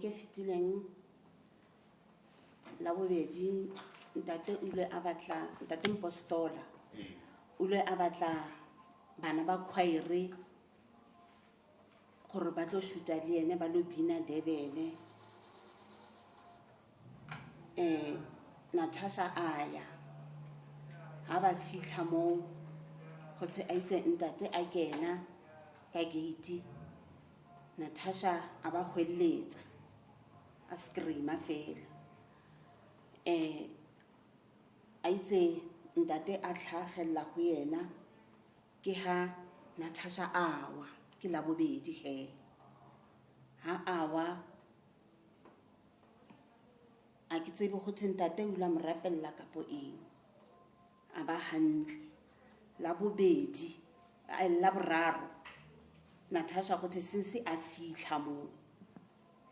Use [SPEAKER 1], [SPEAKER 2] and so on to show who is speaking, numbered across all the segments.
[SPEAKER 1] beke fitileng la bobedi ntate ule a batla ntate Mpostola ule a batla bana ba khwaire gore ba tlo shoota le ene ba lo bina Durban. Natasha aya ha ba fihla mo go tse a itse ntate a kena ka gate. Natasha a ba hweletsa a screama fela a itse ntate a tlhagella go yena ke ha Natasha awa ke la bobedi he ha awa a ke tsebe go theng ntate o la morapella kapo eng a ba hantle la bobedi la boraro Natasha go tse since a fihla mo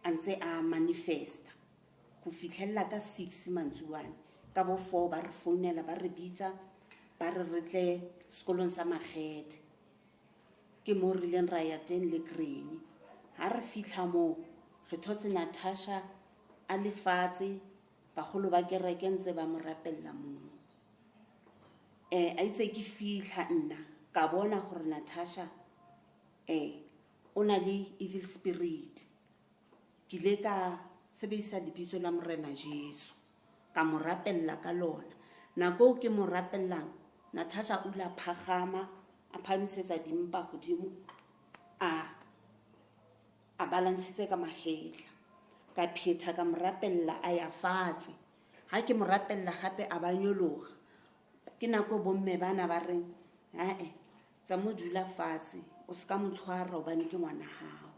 [SPEAKER 1] antse a manifesta go fitlhella ka 6 mantsuane ka bo 4 ba re founela ba re bitsa ba re retle sekolong sa Makgethe ke mo rileng ra ya teng le Green ha re fihla mo re thotse Natasha a lefatse bagolo ba kereke ntse ba mo rapella mo a itse ke fihla nna ka bona gore Natasha o na le evil spirit ke le ka sebedisa lebitso la Morena Jesu ka mo rapella ka lona nako ke mo rapellang Natasha o la phagama a phamisetsa dimpa godimo a balansitse ka mahela ka pheta ka mo rapella a ya fatse ha ke mo rapella gape a ba nyologa ke nako bomme bana ba reng tsa mo dula fatse o ska mo tshwara o bane ke ngwana hao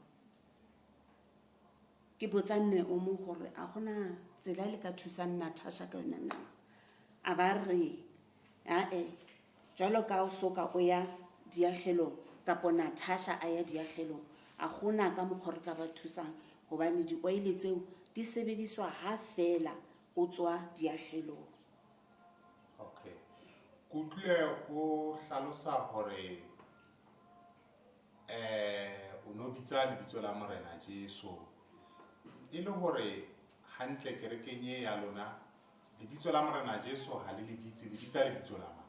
[SPEAKER 1] ke botsa mme o mo gore a gona tsela le ka thusang Natasha ka yona na a ba re jalo ka o soka o ya diagelo kapo Natasha a ya diagelo a gona ka mokgwa re ka ba thusang gobane di oile tseo di sebediswa ha fela o tswa diagelo.
[SPEAKER 2] Okay, kutle o hlalosa hore o no bitsa lebitso la Morena Jesu e le hore hantle kerekenye ya lona lebitso la Morena Jesu ha le lebitse le bitsa lebitso la ma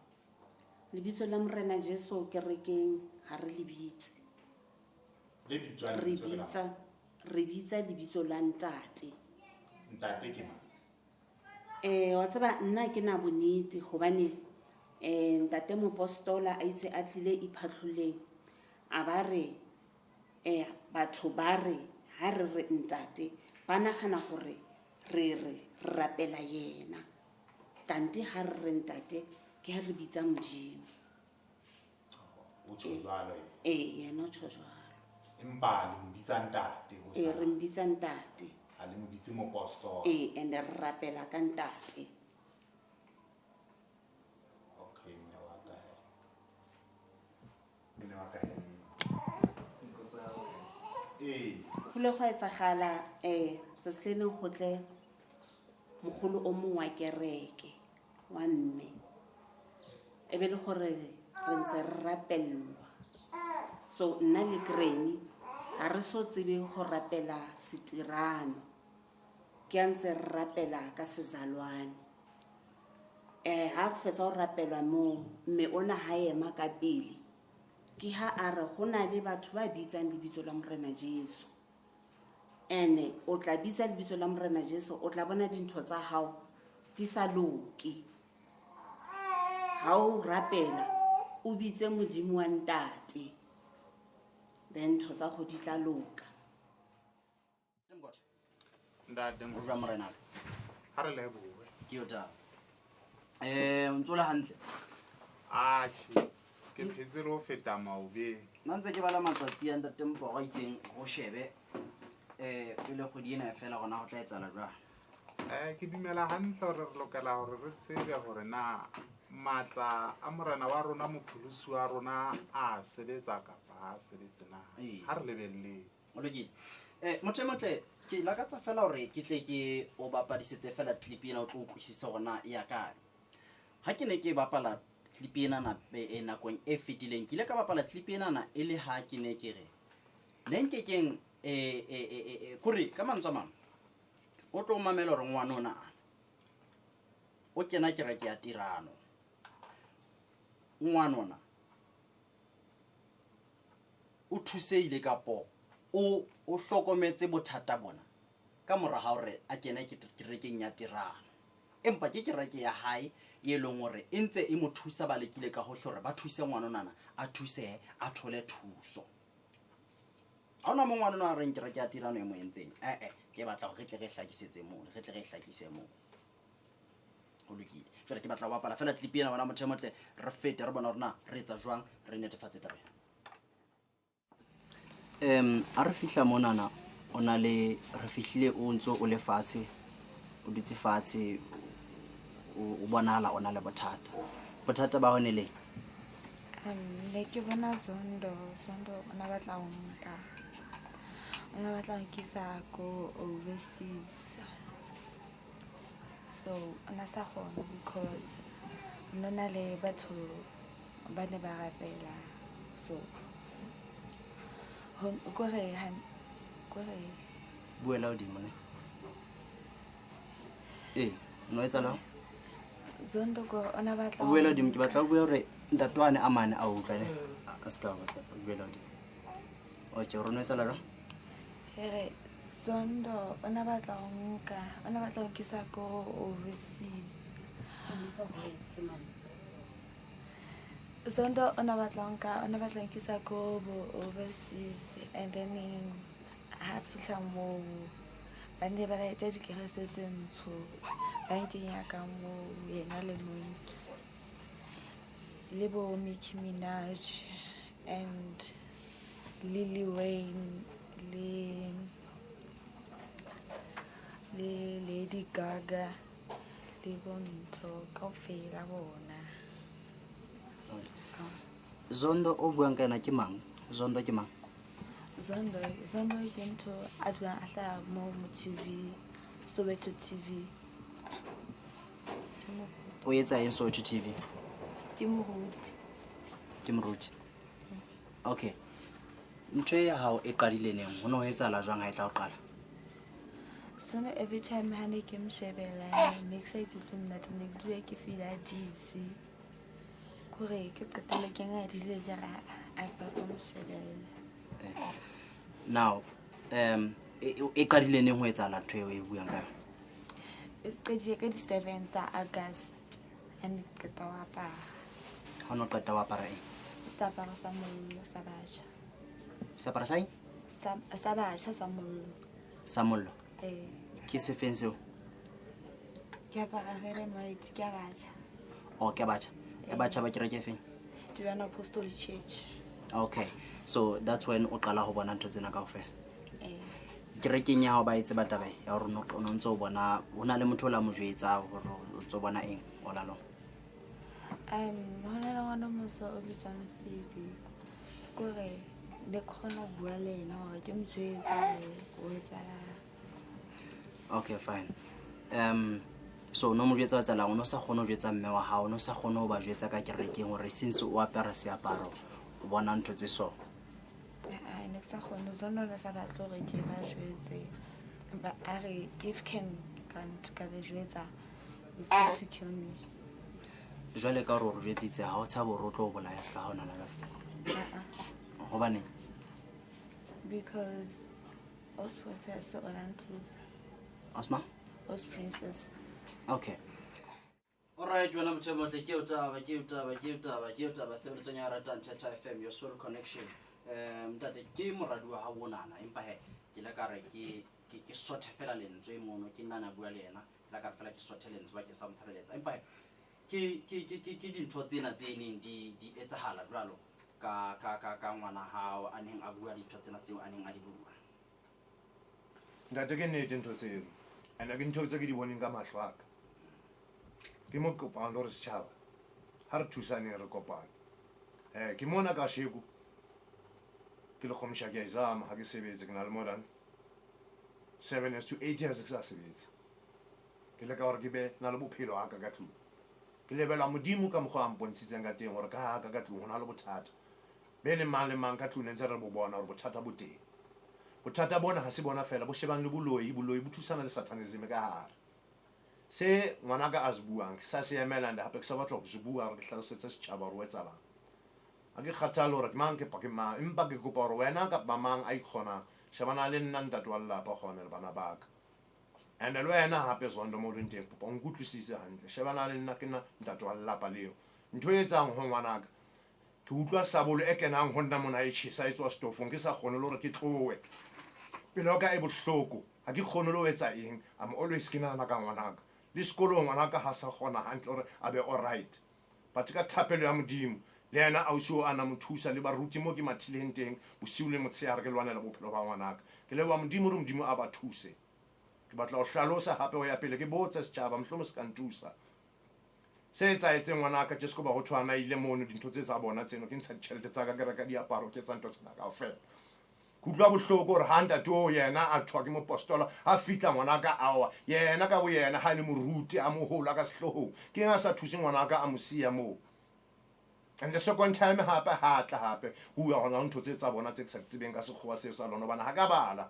[SPEAKER 1] lebitso la Morena Jesu kerekeng ha re lebitse
[SPEAKER 2] le bitswa
[SPEAKER 1] re bitsa lebitso la ntate
[SPEAKER 2] ke ma
[SPEAKER 1] wa tseba nna ke na bonnete gobane ntate Mopostola a itse a tlile iphatlholeng a ba re batho ba re ha re re ntate ba nagana gore re rapela yena kanti ha re re ntate ke ha re bitsa Modimo
[SPEAKER 2] o tshwalo
[SPEAKER 1] yena o tshwalo
[SPEAKER 2] empa le mbitsa ntate ho sa
[SPEAKER 1] re mbitsa ntate
[SPEAKER 2] a le mbitse Mopostola
[SPEAKER 1] and re rapela ka ntate.
[SPEAKER 2] Okay, mme wa
[SPEAKER 1] go le go etsagala tsetleng go tle mogolo o mongwe wa kereke wa mme e be le gore re ntse re rapellwa so nna le Green ha re so tsebe go rapela setirano ke ntse re rapela ka sezalwane ha go fetsa go rapelwa mo mme ona ha ema ka pele ke ha a re go na le batho ba bitsang lebitso la Morena Jesu ene o tla bitsa lebitso la Morena Jesu o tla bona dintho tsa hao di sa loke ha o rapela o bitse Modimo wa ntate then ntho tsa go di tla loka.
[SPEAKER 2] ntate
[SPEAKER 3] Morena Morena
[SPEAKER 2] ha re le boe
[SPEAKER 3] ke yo ta ntsola hantle
[SPEAKER 2] ke phetse le ho feta maobe
[SPEAKER 3] nna ntse ke bala matsatsi a ntate Mpo ga itseng go shebe pele go diena fela gona go tla etsala jwa
[SPEAKER 2] ke dumela hantle hore re lokela hore re tsebe hore na matla a morena wa rona mopholosi wa rona a sebetsa kapa ha sebetse na ha re lebelle
[SPEAKER 3] o lokile motho motle ke la ka tsa fela hore ke tle ke o bapadisetse fela clip ena o tlo utlwisisa gona ya kae ha ke ne ke bapala clip ena na nakong e fetileng ke ile ka bapala clip ena na e le ha ke ne ke re ne nkekeng kore ka mantswe a mangwe o tlo mamela gore ngwana ona o kena kereke ya tirano ngwana ona o thuseile kapo o hlokometse bothata bona ka mora ha hore a kena kerekeng ya tirano empa ke kereke ya hae e leng gore e ntse e mo thusa ba lekile ka hohle gore ba thuse ngwana onana a thuse a thole thuso a ona mo ngwana ona a reng kereke ya tirano e mo entseng ke batla go re tle re hlakisetse mo re tle re hlakise mo go lokile jwale ke batla go bapala fela clip ena bona motho motle re fete re bona gore na re etsa jwang re netefatse taba a re fihla monana ona le re fihlile o ntso o le fatshe o dutse fatshe o bonala ona le bothata ba hone le
[SPEAKER 4] le ke bona Zondo ona batla go nka ona batla go nkisa ko overseas so ona sa gone because nona le batho ba ne ba rapela so kore
[SPEAKER 3] buela hodimo ne no etsa la
[SPEAKER 4] Zondo go ona batla
[SPEAKER 3] buela hodimo ke batla go bua hore ntatwane a mane a utlwa le a ska botsa buela hodimo o tse rona etsa la
[SPEAKER 4] tere Zondo ona batla go nka ona batla go kisa ko overseas Zondo ona batla go kisa ko overseas and then ha fihla mo ba ne ba etsa dikerese tse ntsho ba ntenya ka mo yena le monki le bo Nicki Minaj and Lil Wayne le Lady Gaga le bontho kaofela bona
[SPEAKER 3] Zondo o buang kana ke mang Zondo ke mang
[SPEAKER 4] Zondo ke ntho a dulang a hlaha mo TV Soweto TV
[SPEAKER 3] o etsa eng Soweto TV
[SPEAKER 4] ke moruti
[SPEAKER 3] okay ntho ya hao e qadile neng ho no etsa la jwang ha e tla o qala
[SPEAKER 4] Zondo every time ha ne ke mshebela next day ke tlumna ne ke dula ke feel dizzy kore ke qetela ke ngadile jara a ba mshebela
[SPEAKER 3] now e qadile neng ho etsa la ntho eo e buang ka
[SPEAKER 4] qedile ka di 7 tsa August and qeta wa pa
[SPEAKER 3] ha no qeta wa para eng
[SPEAKER 4] saparo sa mollo sa baja
[SPEAKER 3] sapara sai
[SPEAKER 4] sa baja
[SPEAKER 3] sa mollo ke se fenseo
[SPEAKER 4] ke apara gere white ke baja
[SPEAKER 3] o ke bacha e bacha ba kereke feng
[SPEAKER 4] Divine Apostolic Church
[SPEAKER 3] okay so that's when o qala ho bona ntho tsena kaofela kerekeng ya hao ba etse bataba ya hore o no ntse o bona hona le motho o la mo jwetsa hore o ntse bona eng o la lo
[SPEAKER 4] hona le ngwana moso o bitsang Sidi kore le khona bua le ena hore ke mjwetsa o etsa
[SPEAKER 3] okay fine so no mo jwetsa tsa la o sa kgone ho jwetsa mme wa hao no sa kgone ho ba jwetsa ka kerekeng hore since o apara seaparo o bona ntho tse so
[SPEAKER 4] ne sa kgone Zondo le sa batlo re ke ba jwetse ba are if can't ka le jwetsa is to kill me
[SPEAKER 3] jwale ka hore o jwetsitse ha o tshabo ro tlo bolaya ska ha ona la ho bane
[SPEAKER 4] because os process
[SPEAKER 3] Osma
[SPEAKER 4] os princess
[SPEAKER 3] okay alright wena motho motle ke o taba tsebeletsong ya ratang Thetha FM your soul connection mtate ke moradi wa ha bonana empa he ke la ka re ke sothe fela lentswe mono ke nna na bua le yena la ka fela ke sothe lentswe ba ke sa mtshereletsa empa ke dintho tsena tse neng di etsahala jwalo ka ngwana hao a neng a bua dintho tsena tseo a neng a di bua
[SPEAKER 5] ntate ke nnete ntho tseo ene ke ntho tse ke di boneng ka mahlo a ka ke mo kopang le re setšhaba ha re thusaneng re kopane ke mona ka sheko ke le kgomoša ke a izama ha ke sebetse ke na le more than 7 years to 8 years ke sa sebetse ke le ka gore ke be na le bophelo haka ka tlung ke lebela modimo ka mokgwa a mpontshitseng ka teng gore ka haka ka tlung ho na le bothata be le mang ka tlung ntse re bo bona gore bothata bo teng bothata bona ha se bona fela bo shebang le boloi bo thusana le satanism ka hare se ngwanaka a se buang ke sa se emela nda hape ke sa batla go se bua re ke hlalosetsa setjhaba hore o etsalang a ke kgathalo hore ke mang ke mang empa ke kopa hore wena kapa mang a ikgona shebana le nna ntate wa lelapa gone le bana baka and le wena hape zondo mo reng teng popa o nkutlwisise hantle shebana le nna ke nna ntate wa lelapa leo ntho e etsang ho ngwanaka ke utlwa sabolo e kenang ho nna mona e tjhesa e tswa stofong ke sa kgone le hore ke tlowe pelo ka e bohloko ha ke kgone le ho etsa eng am always ke nahana ka ngwanaka le sekolong ngwanaka ha sa kgona hantle hore a be all right but ka thapelo ya modimo le yena ausi o ana mo thusa le baruti mo ke mathileng teng bosiu le motshehare ke lwanela bophelo ba ngwanaka ke le wa modimo re modimo a ba thuse ke batla ho hlalosa hape ho ya pele ke botse setjhaba mohlomong se ka ntusa se etsaetseng ngwanaka je sekoba ho tshwana ile mono dintho tse tsa bona tseno ke ntsha ditjhelete tsa ka ke reka diaparo ke tsa ntho tsena kaofela kutlwa bohloko hore ha ntate o yena a thwa ke mopostola a fitla ngwanaka awa yena ka bo yena ha le moruti a mohola ka sehlohong ke nga sa thuse ngwanaka a mosia moo and the second time hape ha tla hape bua hona ntho tse tsa bona tse ke sa tsebeng ka sekgowa se sa lona bana ha ka bala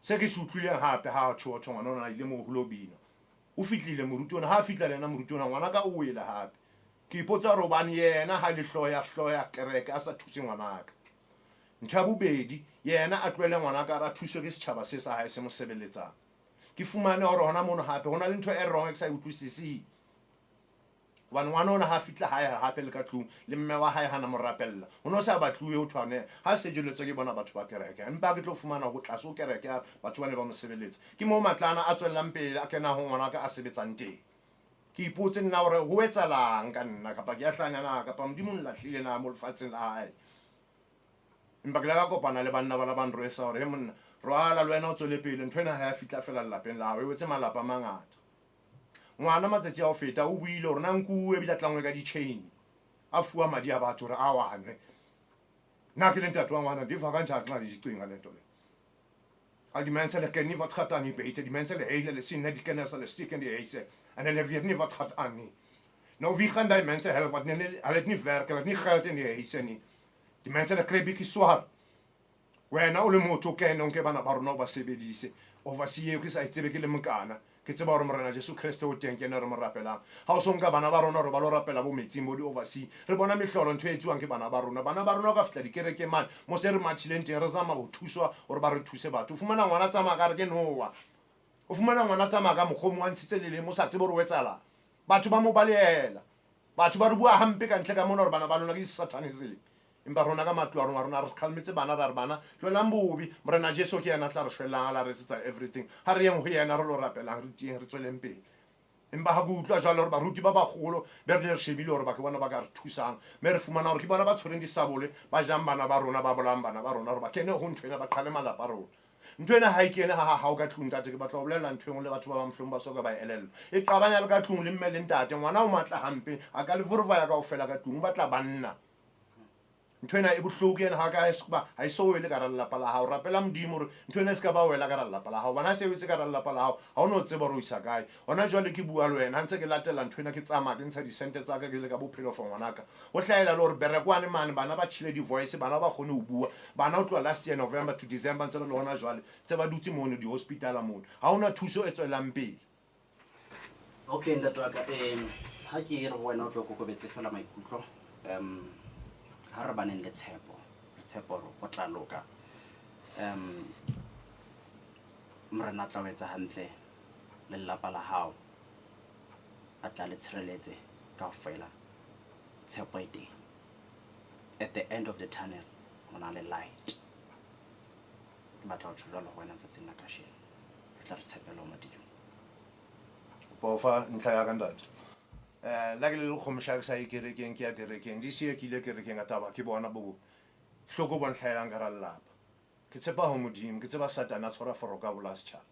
[SPEAKER 5] se ke se utlwileng hape ha tjho ngwana ona ile mo holobina o fitlile moruti ona ha fitla lena moruti ona ngwanaka o wele hape ke ipotsa hore bana yena ha le hloya kereke a sa thuse ngwanaka ntjha bobedi yena a tlwele ngwanaka ra thuso ke setjhaba se sa hae se mo sebeletsang ke fumane hore hona mono hape hona le ntho e wrong e sa utlwisisi ngwana ona ha fitla hae hape le ka tlung le mme wa hae hana mo rapella ono sa batluwe ho thwane ha se jeletswe ke bona batho ba kereke empa ke tlo fumana go tlase o kereke batho ba ne ba mo sebeletsa ke mo matlana a tswellang pele a kena ho ngwanaka a sebetsang teng ke ipotse nna hore ho etsalang ka nna kapa ke a hlanyana kapa modimo nlahlile na mo lefatsheng la hae empa ke la ka kopana le banna ba la ban rwesa hore he monna rwala le wena o tswele pele ntho ena ha ya fitla fela lelapeng la hao e wetse malapa mangata ngwana matsatsi a ho feta o buile hore na nkuwe bila tlangwe ka di-chain a fuwa madi a batho hore a wanwe nna ke le ntate wa ngwana ndiva kanjani xa ndiyicinga le nto le al die mense hulle ken nie wat gaat aan nie buite die mense hulle hulle sien net die kinders hulle steek in die huise en hulle weet nie wat gaat aan nie nou wie gaan daai mense help wat hulle het nie werk hulle het nie geld in die huise nie die mense hulle kry bietjie swaar wena o le motho ken onke bana ba rona ba sebedise o va siye ke sa itsebe ke le mokana ke tseba hore morena Jesu Kriste o teng ke ne re mo rapelang ha o sonka bana ba rona hore ba lo rapela bo metsing mo di oversee re bona mehlolo ntho e etswang ke bana ba rona ka fitla dikereke man mo se re matshileng teng re zama go thuswa hore ba re thuse batho o fumana ngwana tsamaya ka re ke Noa o fumana ngwana tsamaya ka mokgomo wa ntshitse le mo sa tsebe hore o etsala batho ba mo baleela batho ba re bua hampe ka ntle ka mona hore bana ba lona ke satanism empa rona ka matlo a rona re khalmetse bana ra re bana tlolang bobi morena Jesu ke yena tla re shwelang la re tsetsa everything ha re yeng ho yena re lo rapelang re tieng re tsweleng pele empa ha go utlwa jalo hore baruti ba bagolo be re shebile hore ba ke bona ba ka re thusang me re fumana hore ke bona ba tshwereng disabole ba jang bana ba rona ba bolang bana ba rona hore ba kene ho ntwena ba qhale malapa rona ntwena ha ikene ha o ka tlung tate ke batla ho bolela ntweng le batho ba ba mhlomba soka ba elello e qabanya le ka tlung le mme le ntate ngwana o matla hampe a ka le vorva ya ka ofela ka tlung ba tla banna ntwena e bohloko yena ha ka esba ha iso wele ka rallapa la hao rapela modimo re ntwena se ka ba wela ka rallapa la hao bana se wetse ka rallapa la hao ha ono tseba ro isa kae ona jwale ke bua le wena ntse ke latela ntwena ke tsama ke ntsha disente tsa ka ke le ka bophelo for ngwanaka o hlaela le hore berekwane mane bana ba chile di voice bana ba khone ho bua bana o tloa last year November to December ntse le hona jwale tse ba dutse mono di hospital mono ha ona thuso e tswelang pele
[SPEAKER 3] okay ntatwaka ha ke re wena o tlo kokobetse fela maikutlo ha re baneng le tshepo go tla loka morena tla wetsa hantle le lelapa la hao a tla le tshireletse kaofela tshepo e teng at the end of the tunnel go na le light ke batla go tsholola le go wena tsatsing la kasheno re tla re tshepela modimo
[SPEAKER 5] pofa ntlha ya ka ntate la ke le khomsha ke sa ikerekeng ke ya kerekeng di sie ke ile kerekeng ataba ke bona bo hloko bon hlaelang ka rallapa ke tsepa ho modimo ke tseba satana tshora foroka bola setjhaba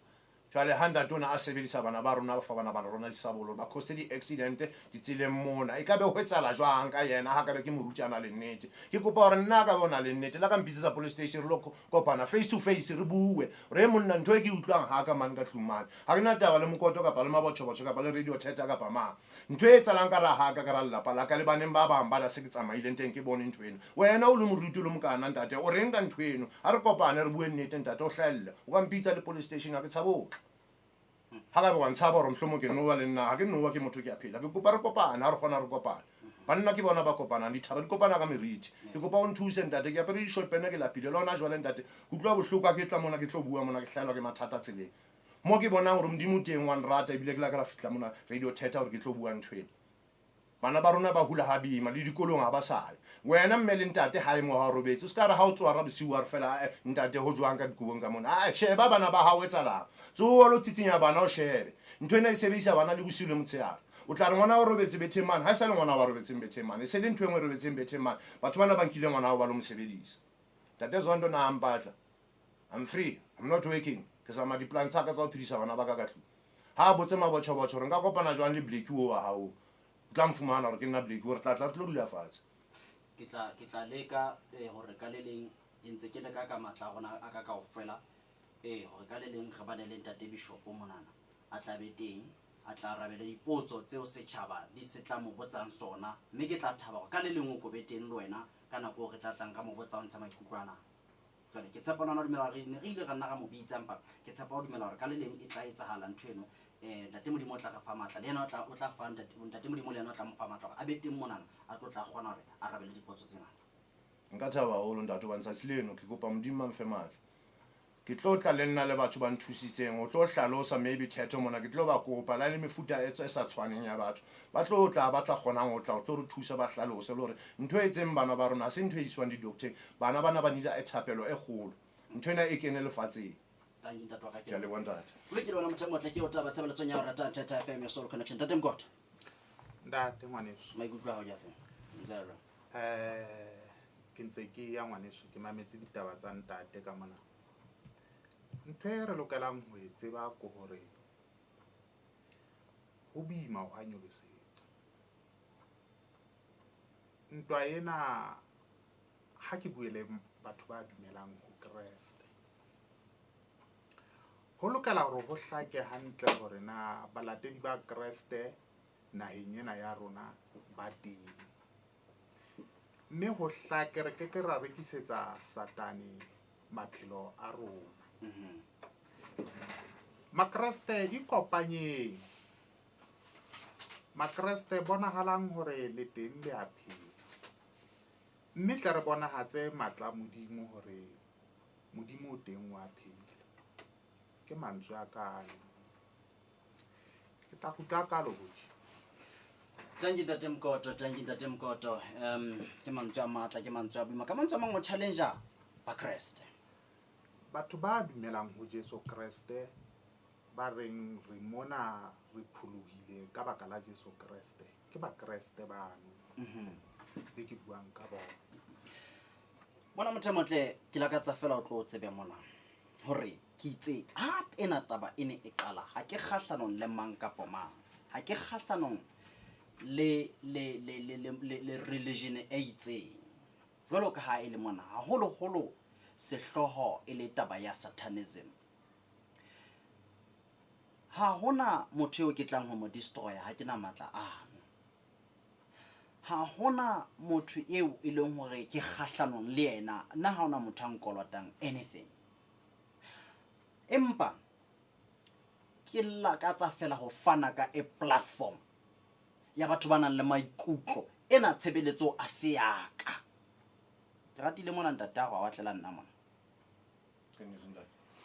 [SPEAKER 5] jwale ha ntate ona a sebedisa bana ba rona ba fa bana ba rona disabolo ba coste di-accident di tseleng mona e ka be ho etsala jwang ka yena ha ka be ke morutiana le nnete ke kopa hore nna ka bona le nnete la ka mpitsitsa police station re lo kopana face to face re bue re monna ntho e ke utlwang ha ka mane ka tlhumane ha ke na taba le mokoto kapa le mabotjhobotjho kapa le radio Thetha kapa mang ntho e tsalang ka ra ha ka ra lelapa la ka le baneng ba bang ba la se ke tsamaileng teng ke bone ntho eno wena o le moruti le mokana ntate o reng ka ntho eno ha re kopane re bue nnete ntate o hlahelle o ka mpitsa le police station ha ke tshabotla ha ka ba ntshaba hore mhlomo ke nowa le nna ha ke nowa ke motho ke a phela ke kopa re kopana ha re kgona re kopana banna ke bona ba kopana dithaba di kopana ka meriti ke kopa o nthuse ntate ke apere di-short pene ke lapile le ona jwale ntate ke utlwa bohloko ke tla mona ke tlo bua mona ke hlaelwa ke mathata tseleng mo ke bonang hore modimo teng wa nrata ebile ke la ka ra fihla mona radio Thetha hore ke tlo bua ntho ena bana ba rona ba hula ha bima le dikolong ha ba saye wena mme le ntate ha e mo ha robetse o ska re ha o tswara bosiu wa re fela ntate ho jwang ka dikubong ka mona sheba bana ba hao etsalang tsoa lo tsitsinya bana o shebe ntho ena e sebedisa bana le bosiu le motshehare o tla re ngwana wa robetse bethemane ha e sa le ngwana wa robetseng bethemane e se le ntho e nngwe robetseng bethemane batho bana ba nkile ngwana wa ba lo mo sebedisa ntate zondo na ampatla I'm free I'm not working ke sama di-plan tsa ka tsa ho phedisa bana ba ka tlung ha botse mabotjhobotjho re nka kopana jwang le Blakey o wa hao tla mfumana hore ke nna Blakey hore tla re tlo dula fatshe
[SPEAKER 3] ke tla leka hore ka le leng ke ntse ke leka ka matla gona a ka ofela hore ka le leng re bane le ntate Bishop monana a tla be teng a tla rabela dipotso tseo setjhaba di se tla mo botsang sona mme ke tla thaba hore ka le leng o ko be teng le wena ka nako re tla tlang ka mo botsa ntsha maikutlwana jwale ke tshepa nna dumela re ne re ile ga nna ga mo bitsa mpa ke tshepa o dumela hore ka le leng e tla etsahala ntho eno ntate modimo o tla ga fa matla le yena o tla fa ntate modimo le yena o tla mo fa matla a be teng monana a tlo tla kgona hore a rabele dipotso tsena
[SPEAKER 5] nka thaba haholo ntate hobane tsatsi leno ke kopa modimo a mfe matla ke tlo tla le nna le batho ba nthusitseng o tlo hlalosa maybe Thetha mona ke tlo ba kopa la le mefuta e sa tshwaneng ya batho ba tlo tla kgonang o tla o tlo re thusa ba hlalose le hore ntho e tseng bana ba rona ha se ntho e iswang di-docteng bana ba nida e thapelo e kgolo ntho ena e kene lefatsheng ke a leboha ntate
[SPEAKER 3] le ke lona motho motle ke o taba tsebeletsong ya ho rata Thetha FM ya Soul Connection ntate Mkotho
[SPEAKER 2] ntate ngwaneso
[SPEAKER 3] maikutlo a ho jafe nzalo
[SPEAKER 2] ke ntse ke ya ngwaneso ke mametse ditaba tsa ntate ka mona ntho e re lokelang ho e tseba ko hore ho bima ho hanyolosetsa ntwa ena ha ke buele batho ba dumelang ho Kreste ho lokela hore ho hlake hantle hore na balatedi ba Kreste naheng ena ya rona ba teng mme ho hlake re ke ra rekisetsa satane maphelo a rona Makreste ikopanyeng Makreste bonahalang hore le teng le a phela mme tla re bonahatse matla modimo hore modimo o teng wa phela ke mantswe a kae ke tla kutla ka lo botse
[SPEAKER 3] Tangi ntate Mkotho ke mantswe a matla ke mantswe a boima ka mantswe a mangwe challenger ba Kreste
[SPEAKER 2] batho ba dumelang ho Jesu Kreste ba reng re mona re phuluhile ka baka la Jesu Kreste ke ba Kreste bano le ke buang ka bona
[SPEAKER 3] motho motle ke la ka tsa fela o tlo tsebe mona hore ke itse ha ena taba ene e qala ha ke kgahlanong le mang kapo mang ha ke kgahlanong le religion e itseng jwalo ka ha e le mona haholo sehloho e le taba ya satanism ha hona motho eo ke tlang ho mo destroya ha ke na matla ano ha hona motho eo e leng hore ke kgahlanong le yena nna ha hona motho a nkolotang anything empa ke lakatsa fela ho fana ka a platform ya batho ba nang le maikutlo ena tshebeletso a se yaka ke ratile mona ntate ha wa tlela nna mona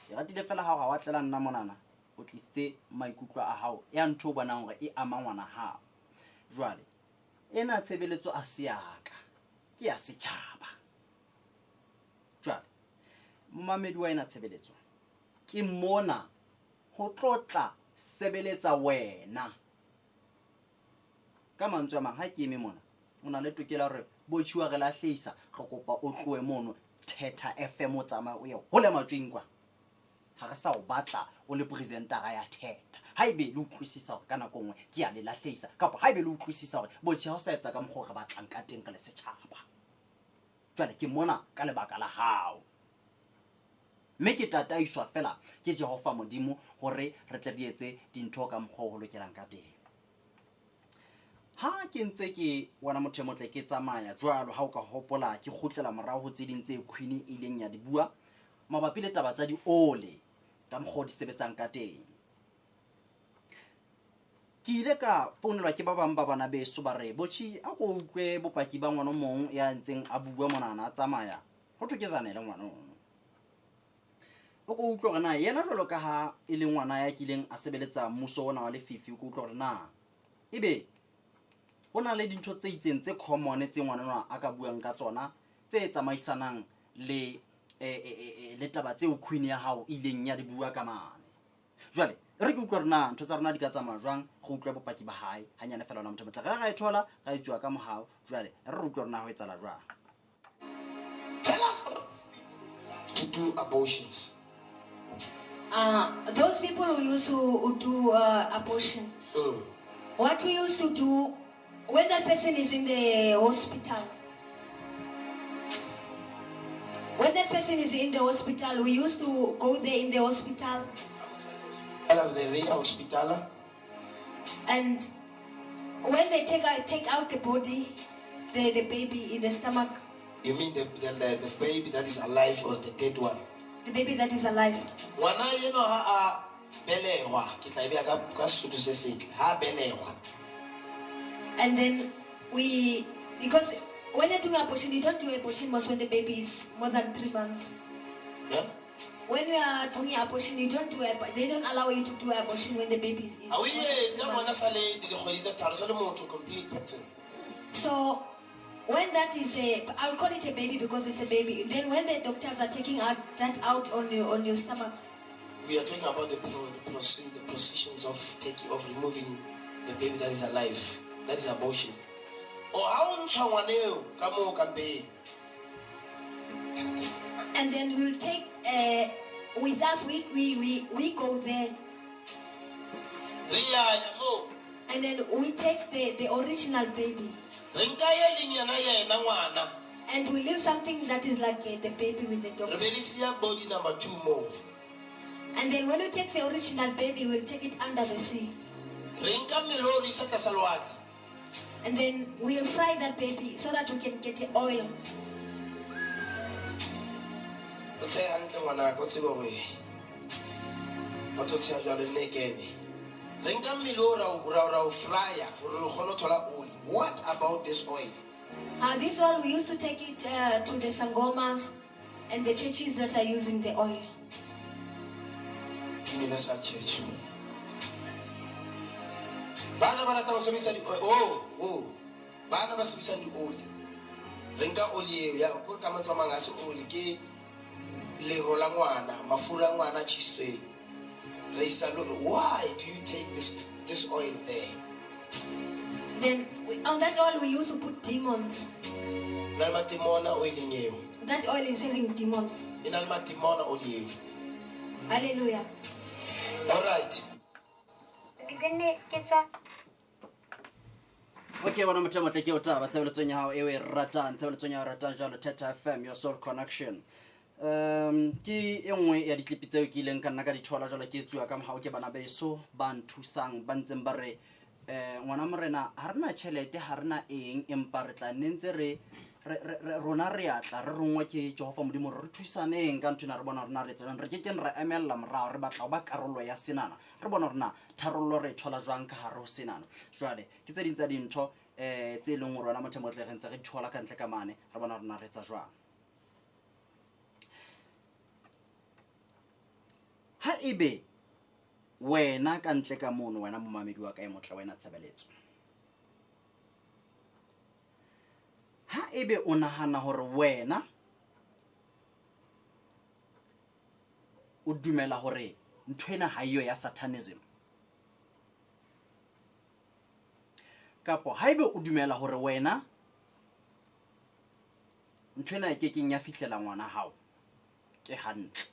[SPEAKER 3] ke ratile fela ha wa tlela nna mona o tlise maikutlo a hao ya ntho o bonang hore e ama ngwana hao jwale ena tshebeletso a se yaka ke ya setjhaba jwale mmamedi wa ena tshebeletso ke mona ho tlotla sebeletsa wena ka mantswe a mang ha ke eme mona ona le tokela hore botshiwa re la hlehisa re kopa o tloe mono Thetha FM o tsamaya o ye ho le matweng kwa ha re sa o batla o le presentara ya Thetha ha ebe le utlwisisa hore ka nako nngwe ke a le lahlehisa kapa ha ebe le utlwisisa hore botjhe ha o sa etsa ka mokgwa re batlang ka teng ka le setjhaba jwale ke mona ka lebaka la hao mme ke tataiswa fela ke Jehova Modimo hore re tle di etse dintho ka mokgwa o lokelang ka teng ha ke ntse ke wana motho motle ke tsamaya jwalo ha o ka hopola ke khutlela morao ho tse ding tse Queen ileng ya di bua mabapi le taba tsa di ole ka mokgwa di sebetsang ka teng ke ile ka founelwa ke ba bang ba bana beso ba re botjhi a go utlwe bopaki ba ngwana mong ya ntseng a bua monana a tsamaya ho thokezane le ngwana o go utlwa gore na yena jwalo ka ha e le ngwana ya kileng a sebeletsa mmuso ona wa lefifi o go utlwa gore na ebe ona le dintho tse itseng tse common tse ngwana a ka buang ka tsona tse tsamaisanang le le taba tseo Queen ya hao ileng ya di bua ka mane jwale re ke utlwa rena ntho tsa rona di ka tsamaya jwang go utlwa bopaki ba hae hanyane fela motho motla ga e thola ga e tswa ka mohao jwale re utlwa rena ho etsala jwang.
[SPEAKER 6] Tell us to do abortions.
[SPEAKER 7] Those people who used to do abortion, what we used to do when that person is in the hospital, we used to go there in the hospital. And when they take out the body, the baby in the stomach.
[SPEAKER 6] You mean the baby that is alive or the dead one?
[SPEAKER 7] The baby that is alive. And then because when you're doing abortion, you don't do abortion most when the baby is more than 3 months.
[SPEAKER 6] Yeah?
[SPEAKER 7] When you are doing abortion, you don't do they don't allow you to do abortion when the baby is
[SPEAKER 6] complete pattern.
[SPEAKER 7] So when that is I'll call it a baby because it's a baby. Then when the doctors are taking that out on your stomach.
[SPEAKER 6] We are talking about the positions of removing the baby that is alive. That is abortion. Or how can be?
[SPEAKER 7] And then we'll take with us we go there. And then we take the original baby. And we leave something that is like the baby with the doctor.
[SPEAKER 6] Body number 2 more.
[SPEAKER 7] And then when we take the original baby, we'll take it under the sea. And then we'll fry that baby so that we can get the oil.
[SPEAKER 6] What about this oil?
[SPEAKER 7] This oil, we used to take it to the sangomas and the churches that are using the oil.
[SPEAKER 6] Universal Church. Why do you take this oil there?
[SPEAKER 7] Then on that oil we used to put demons. That oil is having demons. Hallelujah.
[SPEAKER 6] All right.
[SPEAKER 3] Okay, wana motho motle ke o taba tsebeletsong ya hao e we ratang tsebeletsong ya ratang jalo Thetha Fm your soul connection. Ke engwe ya ditlipi tseo ke ileng ka nna ka di thola jalo ke tsua ka mohao ke bana beso ba nthusang ba ntseng ba re ngwana morena ha rena tšhelete ha rena eng empa re tla nentse rona re atla re rongwa ke Jehova Modimo re thusaneng ka nthona re bona rena re tselang re ke re emela morao re batla ba karolo ya senana re bona rena tharollo re thola jwang ka hare ho senana jwale ke tse ding tsa dintho tse leng rona motho motle re ntse re thola ka ntle ka mane re bona rena re tsa jwang ha ebe wena ka ntle ka mono wena momamedi wa ka e motle wena tshebeletso ha ebe o nahana hore wena o dumela hore nthwena ha iyo ya satanism kapo ha ebe o dumela hore wena nthwena e kekeng ya fihlela ngwana hao ke hantle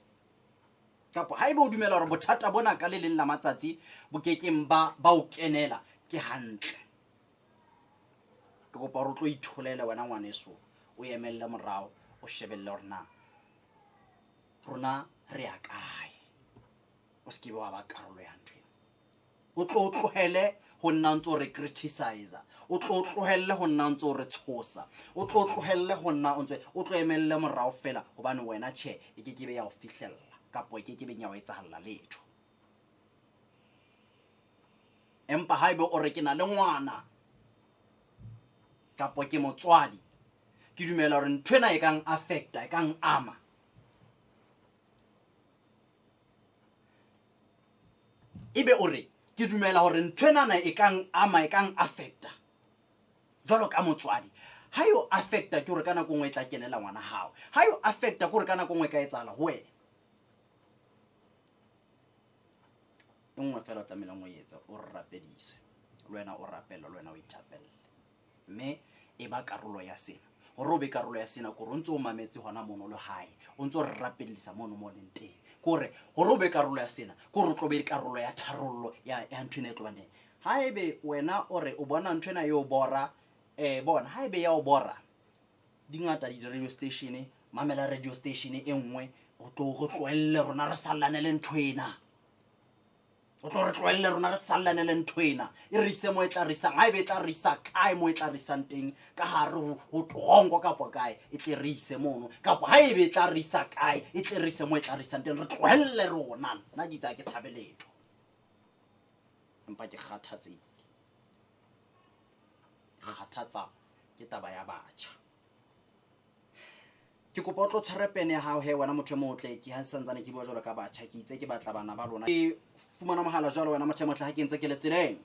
[SPEAKER 3] kapo ha ebe o dumela hore bothata bona ka le leng la matsatsi bo kekeng ba o kenela ke hantle ke kopa hore o tlo itholele wena ngwaneso o emelle morao o shebelle hore na rona re ya kae o se ke ba ba karolo ya ntwe o tlo tlohele ho nna ntse re criticize o tlo tlohelle ho nna ntse re tshosa o tlo tlohelle ho nna ntse o tlo emelle morao fela hobane wena che e ke be ya o fihlella kapo e ke be nya o etsahalla letho empa haibe o re ke na le ngwana kapo ke motswadi ke dumela hore nthwena e kang affecta e kang ama ebe o re ke dumela hore nthwena e kang ama e kang affecta jwalo ka motswadi ha yo affecta ke hore kana go ngwe tla kenela ngwana hao ha yo affecta ke hore kana go ngwe ka etsala ho wena ngwe fela tla mela ngwe etsa o rapedise lwena o rapela lwena o ithapelle mme e ba karolo ya sena hore o be karolo ya sena go rontse o mametse hona mono le hae o ntse re rapedisa mono mo leng teng gore hore o be karolo ya sena go re tlo be karolo ya tharollo ya nthwena e tlo bane ha ebe wena o re o bona nthwena yo bora bona ha ebe ya o bora dingata di radio station mamela radio station e nngwe o tlo go tloelle rona re sallane le nthwena o tlo re tloelle rona re sallane le nthwena e re se mo e tla risang ha ebe tla risa kae mo e tla risang teng ka hare ho tlhongo kapo kae e tle re ise mono kapo ha ebe tla risa kae e tle re se mo e tla risang teng re tloelle rona nna ke tsa ke tshabeletho empa ke kgathatsa ke taba ya batjha ke kopa o tlo tshware pene ya hao he wena motho mo tle ke ha santsane ke bua jalo ka batjha ke itse ke batla bana ba rona ke fumana mohala jalo wena motho mo tle ha ke ntse ke le tseleng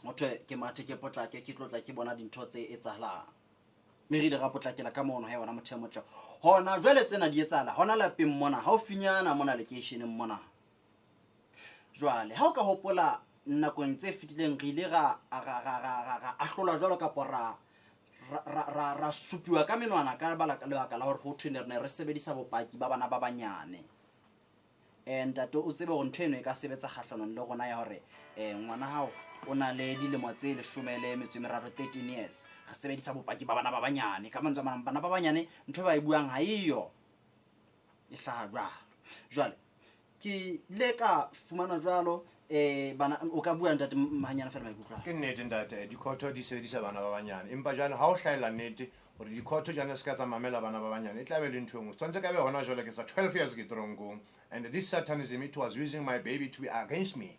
[SPEAKER 3] motho ke mathe ke potla ke tlotla ke bona dintho tse etsahalang mme re ra potlakela ka mono he wena motho mo tle hona jwale tsena di etsala hona lapeng mona ha o finyana mona locationeng mona jwale ha o ka hopola nakong tse fitileng re ile ra ahlola jwalo ka porra ra supiwa ka menwana ka lebaka la hore ho thwene re sebedisa bopaki ba bana ba banyane and o tsebe go ntho eno e ka sebetsa kgahlanong le gona ya hore ngwana hao o na le dilemo tse 13 years re sebedisa bopaki ba bana ba banyane ka mantswe mang bana ba banyane ntho ba e buang ha iyo e hlaha jwale ke le ka fumana jwalo bana o ka bua ntate mahanyana fela maikutlo
[SPEAKER 5] ke nnete ntate dikhoto di sebedisa bana ba banyane empa jana ha o hlaela nnete hore dikhoto jana se ka tsa mamela bana ba banyane e tla be le ntho engwe tswantse ka be hona jwale ke sa 12 years ke tronkong and this satanism it was using my baby to be against me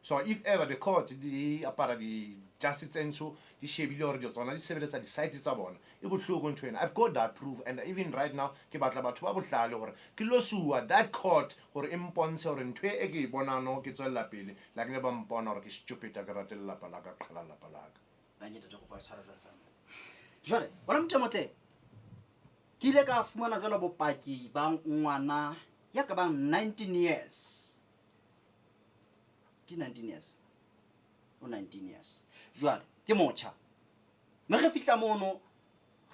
[SPEAKER 5] so if ever the court di apara di justice tsentsho di shebile hore di tsona di sebeletsa di site tsa bona e bohloko ntwena I've got that proof and even right now ke batla batho ba bohlale hore ke lo suwa that court hore imponse hore ntwe e ke bona no ke tswela pele la ke ne ba mpona hore ke stupid ka ratella pala ka qhala la pala ka
[SPEAKER 3] tanye tete go pa tshwara jwale bona motho motle ke ile ka fumana jwalo bopaki ba ngwana ya ka bang 19 years ke 19 years o 19 years jwale ke motjha me re fihla mono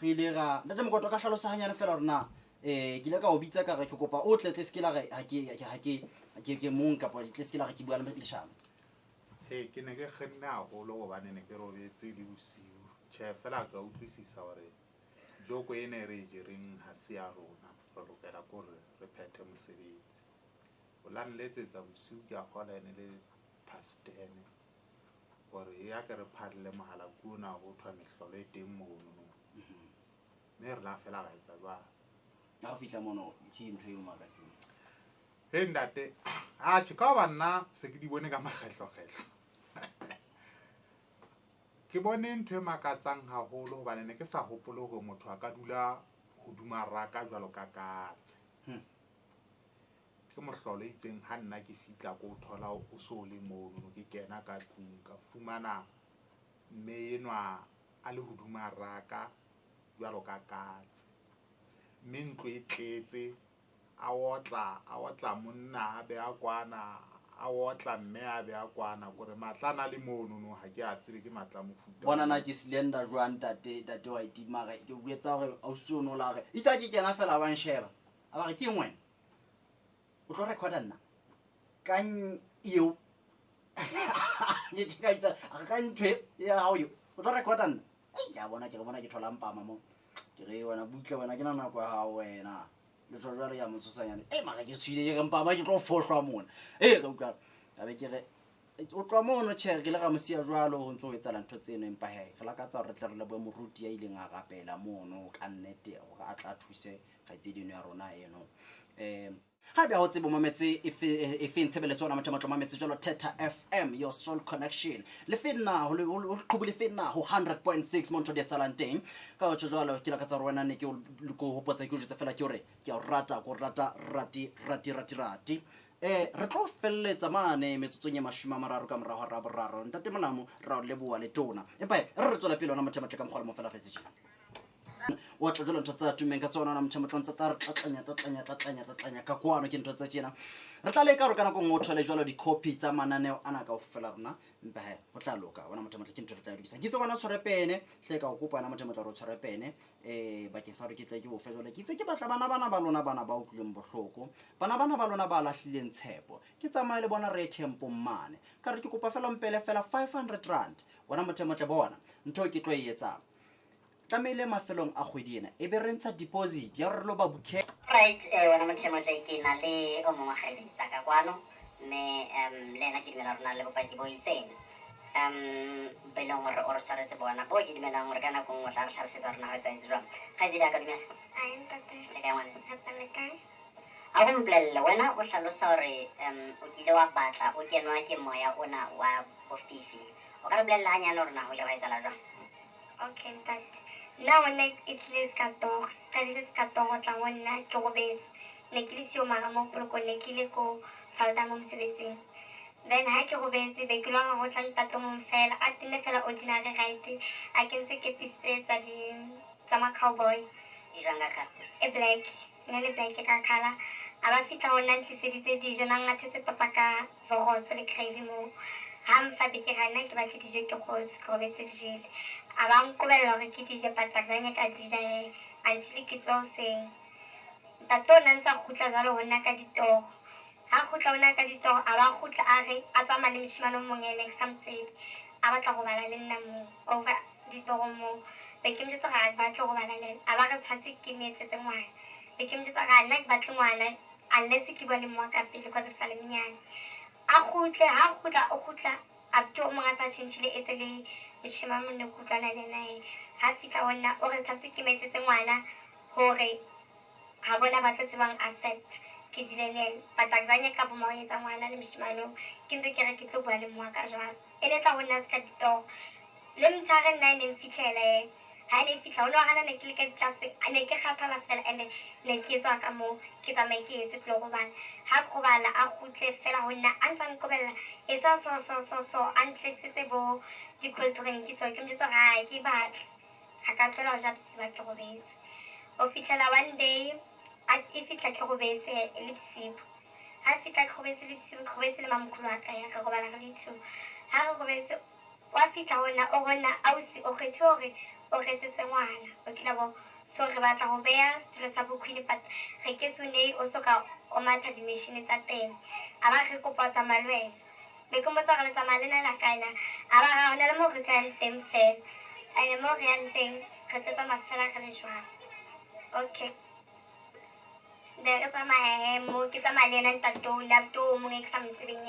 [SPEAKER 3] re ile ga ntate mokoto ka hlalosa hanyane fela rona ke ile ka o bitsa ka re ke kopa o tle skela ga ke mong ka pa tle skela ga ke bua le leshano
[SPEAKER 2] ke ne ke kgenna go lo ba ne ke robetse le bosiu che fela ka utlwisisa hore joko ene re jereng ha se ya rona re lokela gore re phethe mosebetsi o la nletsetsa bosiu ke a gola ene le past 10 gore ya ke re phalle mohala kuna go thwa mehlolo e teng mo no me re la fela ga etsa ba
[SPEAKER 3] a fitla mono ke ntho e mo magati
[SPEAKER 2] he ndate a tshika ba nna se ke di bone ka magahlo ke bone ntwe makatsang haholo hobane ne ke sa hopolo go motho a ka dula ho duma raka jwalo ka katse ke mohlolo itseng ha nna ke fitla go thola o so le mo no ke kena ka tlung ka fumana mme enwa a le ho duma raka jwalo ka katse mme ntlo e tletse a otla monna a be a kwana a otla mme a be a kwana gore matlana le mono no ha ke a tsebe ke matla mofuta
[SPEAKER 3] bona na ke cylinder jwang tate wa itimara ke buetsa gore a usono la re itsa ke kena fela ba nsheba a ba re ke ngwe o tlo recorda nna kang eo ye ke ka itsa a ka ntwe ya hao yo o tlo recorda nna ya bona ke thola mpama mo ke re wena butle wena ke nana kwa ha wena le tlo re ya motsusanyane maka ke tshwile ke mpama ke tlo fohlwa mona ka utlwa a be ke re o tloa mo no tšhere ke le ga mosia jwalo go ntlo o etsala ntho tseno empa he re lakatsa gore re tle re leboe moruti ya ileng a rapela mono ka nnete gore a tla thuse kgaitsedino ya rona eno ha bja go tsebo mametse e fe ntshebeletso ona matšamatlo mametse jalo Thetha FM your soul connection le fe nna go qhubu le fe nna go 100.6 monto di etsalang teng ka go jalo ke lakatsa gore wena ne ke go hopotsa ke o jetsa fela ke gore ke a rata rati re tlo felletsa mane metsotsong ya 30 ka morago ra boraro ntate molamo ra o leboa le tona empa re tswela pele ona matšamatle ka mogala mo fela fetse tjena wa tla ntho tsa tumeng ka tsona na motšamatlong tsa re tlatlanya ka kwano ke ntho tsa tjena re tla le ka re kana go ngotshole jwalo di copy tsa mananeo ana ka o fela rona empa go tla loka bona motšamatle ke ntho re tla dikisa ke tsona tshware pene hle ka go kopa na motšamatle ro tshware pene bakeng sa re ke tle ke bo fezole ke itse ke batla bana ba lona bana ba utlwileng bohloko bana ba lona ba lahlileng tshepo ke tsamaye le bona re camp mane ka re ke kopa fela mpele fela 500 rand bona motšamatle bona ntho ke tlo e etsang tlamele mafelong a kgwedi ena e be re ntsha deposit ya re lo ba bukhe
[SPEAKER 8] right wena motšamatle ke na le o mongwe ga itse ka kwano mme le ena ke dimela rona le bopaki bo itseng belong gore o re tshwaretse bona bo ke dimelang gore ka nako nngwe tla re tlhalosetsa rona ga etsaetse jwang ga itse ka dumela le kae ngwane a go mpolelele wena o tlhalosa gore o kile wa batla o kenwa ke moya ona wa bofifi o ka re bolelela ganyane gore na go ile wa etsala jwang
[SPEAKER 9] okay ntate nna gone e tlile sekatogo ka dile sekatogo tla go nna ke gobetse ne ke le seo maga mo poloko ne ke ile ko falta mo mosebetsing then ha ke gobetse be ke lwa go tla ntate mo fela a tine fela ordinary right a ke ntse ke pisetsa tsa ma cowboy
[SPEAKER 8] e jwang ka
[SPEAKER 9] e black ne le black ka kala a ba fitla go nna ntliseditse dijo na ngathetse papa ka voroso le gravy mo ha mfa be ke gana ke batle dijo ke gobetse dijele a ba nkobela gore ke dije patakanya ka dija until ke tswa hoseng ntate o na ntse a gutla jalo go nna ka ditoro ha gutla o nna ka ditoro a ba gutla a re a tsamaya le moshimane o mongwe ene ke sa motsebe a batla go bala le nna mo over ditoro mo be ke mjetsa ga a batle go bala le a ba re tshwantse ke meetsetse ngwana be ke mjetsa ga nna ke batle ngwana unless ke bone mo ka pele because ke sa le mnyane a gutla ha gutla o gutla a bto o mongwe a tsa tšhentšhile etse le moshimane mo ne kutlwana le nae ha fitla ona o re tshwantse ke meetsetse ngwana gore ga bona ba tlo tsebang accept ke jile le patakzanya ka bo mo etsa ngwana le moshimane ke ntse ke re ke tlo bua le mo ka jwang ene tla go nna ska ditoro le mtshare nna ne mfitlhela ha ne fitla ona hana ne ke le ka ditlase ane ke kgathala fela ene ne ke tswa ka mo ke tsamaye ke etse tlo go bana ha go bala a gutle fela honna a ntse nkobela etsa so antle setse bo di cold drink so ke mjetsa ga ke batla ha ka tlola go japsi ba ke go betse o fitla one day a fitla ke go betse le bosigo ha fitla ke go betse le bosigo go betse le mamkhulu a ka ya go bala ga le tsho ha go betse wa fitla ona o gona ausi o kgethe gore o retsetse ngwana o kila bo so re batla go beya setulo sa bokhwini but re ke sone o soka o matha dimachine tsa teng a ba re kopa tsa malweng be ko motsa re tsa malena la kana a ba ga ona le mo re tlang teng fela ane mo re yang teng re tsetsa mafela ga le jwang okay de re tsa mo ke tsa malena ntato laptop mo ke sa mtsebeng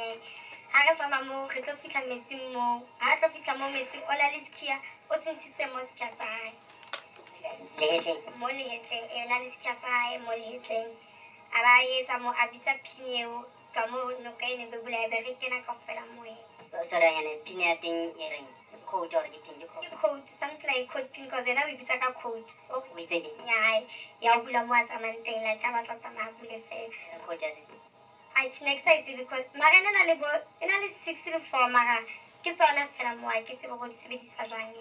[SPEAKER 9] ha re tsama mo re tlo fitla metsing mo ha tlo fitla mo metsing o na le skia o tsentse mo skia sa hae mo lehetleng e na le skia sa hae mo lehetleng a ba etsa mo a bitsa pinyeo ka mo no ka ene be bula be re kena ka fela mo
[SPEAKER 8] sorry yana pinya ting e reng code or ke pinje
[SPEAKER 9] code something like code pin because ena we bitsa ka code
[SPEAKER 8] o bitse ke
[SPEAKER 9] ya bula mo a tsamanteng la ka batla tsamaya bule fela
[SPEAKER 8] code
[SPEAKER 9] I excited because Marana na lebo ena le 64 mara ke tsona fela mo a ke tsebo go di sebedisa jwang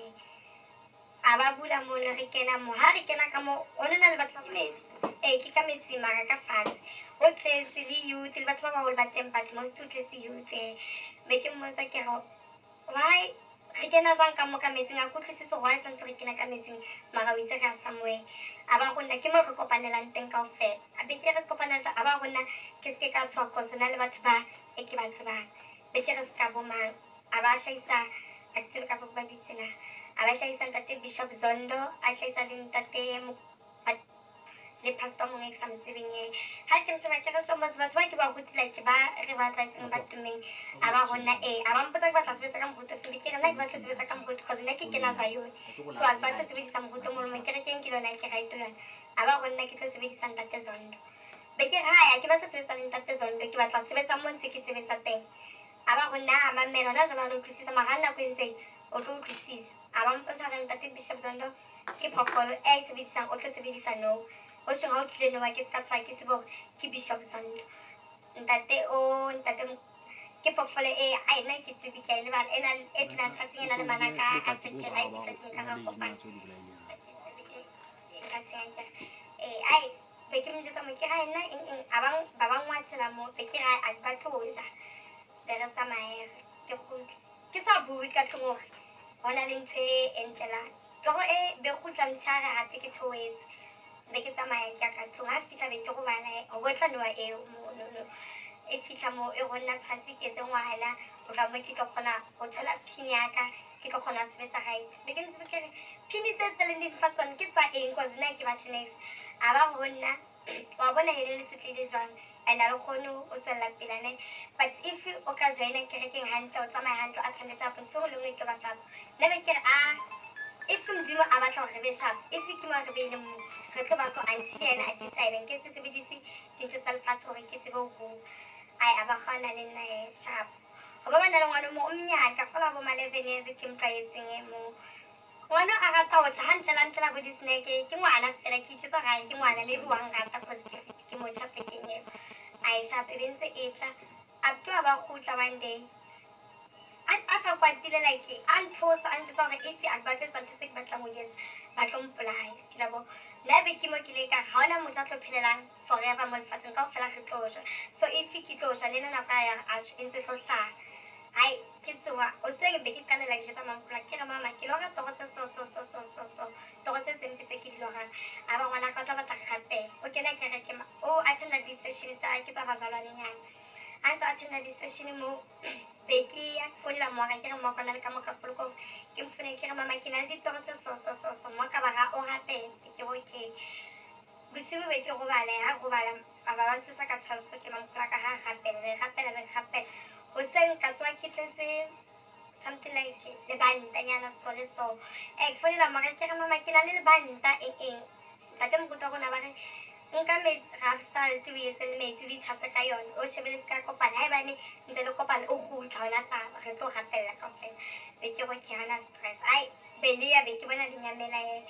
[SPEAKER 9] a ba bula mo le re kena mo ha re kena ka mo ona na le batho ba metsi ke ka metsi mara ka fatshe o tletse le youth le batho ba ba go ba teng but most tletse youth be ke mo tsa ke go why re kena jwang ka mo ka metsing a kutlwisiso go a tshwantse re kena ka metsing mara o itse ga somewhere a ba gonna ke mo re kopanelang teng kaofela a be ke re kopana a ba gonna ke se ka tswa go sona le batho ba e ke ba tsebang be ke re ska bomang a ba hlaisa a tsebe ka ba bitsena a ba hlaisa ntate Bishop Zondo a hlaisa le ntate le pastor mongwe ke sa motsebeng ha ke msheba ke re so batho ba ke ba gutila ke ba re ba tseng ba tumeng a ba gonna a ba mpotsa ke batla sebetsa ka mohuto fe ke re nna ke batla sebetsa ka mohuto because nna ke kena sa yone so a batla sebedisa mohuto mo ke re ke lona ke right yone a ba gonna ke tlo sebedisa ntate Zondo be ke ha ya ke batla sebetsa le ntate Zondo ke batla sebetsa mo ntse ke sebetsa teng a ba gonna a mamela na jona no utlwisisa magana go ntse o tlo utlwisisa a ba mpotsa re ntate Bishop Zondo ke phokolo e sebedisang o tlo sebedisa no o se ga o tlile no wa ke ka tswa ke tsebo ke Bishop Zondo ntate ke phofole e a ena ke tsebe ke le bana ena e tla tsatsing ena le manaka a tseke ra ke tla ka ga kopana ai be ke mjutsa mo ke ga ena abang ba bang wa tsela mo be ke ga a ba tloja be re tsamaye ke sa bui ka tlhore hona le ntwe entela go e be go tla ntshara hape ke tshwetse be ke tsamaya ke ka tlong ha fitla be ke go bana o botla noa e e fitla mo e gonna tshwantse ke tse ngwana o tla mo ke tlo kgona go thola pin ya ka ke tlo kgona sebetsa right be ke ntse ke re pin tse le di fatsone ke tsa eng cause nna ke batla next a ba gonna wa bona hele le sutlile jwang and a le khono o tswela pelane but if o ka joina kerekeng hantle o tsamaya hantle a tshwane sharp ntse go le ngwe tlo ba sharp nna be ke re if mdimo a batla go be sharp if ke mo re be le mo re tlo ba so anti ena a decide ke se sebedisi dintho tsa lefatshe gore ke tsebe go ai a ba gana le nna sharp go ba bana le ngwana mo o mnyaka gola bo ma 11 years ke mpraetseng mo ngwana a rata o tla hantla go di snack ke ngwana fela ke itse ga ke ngwana le buang rata positive ke mo chapekeng ai sharp e bentse e tla a twa ba khutla one day a sa kwatile like a nthosa a ntse gore if a batla tsa tse ke batla mo jetsa ba tlo mpolaya ke la bo nna be ke mo ke le ka ga ona motho a tlo phelelang forever mo lefatsheng ka fela re tloja so if ke tloja le nna ka ya a ntse tlo hla ai ke tsoa o se ke be ke kalela ke jetsa mampula ke re mama ke lo ga togotse so togotse tsempe tse ke di loga a ba ngwana ka tla batla gape o kena ke re ke o attenda di session tsa ke tsa bazalwanenyana a ntse attenda di session mo Becky ya fola mo ga ke re mo kona le ka mo kapoloko ke mfune ke re mama ke na le ditogotse so mo ka ba ga o gape ke okay bosibo be ke go bala ha go bala ba ba ntse sa ka 12 ke mampula ka ha gape go seng ka tswa ke tletse something like le bantanyana so le so ke fola mo ga ke re mama ke na le banta ta ke mo go tla gona ba re nka me rafstyle to be le metsi bi tshasa ka yona o shebele ska kopana ha bane ntse le kopana o go tla ona taba re tlo gapela ka fela be ke go ke hana stress ai bele ya be ke bona dinyamela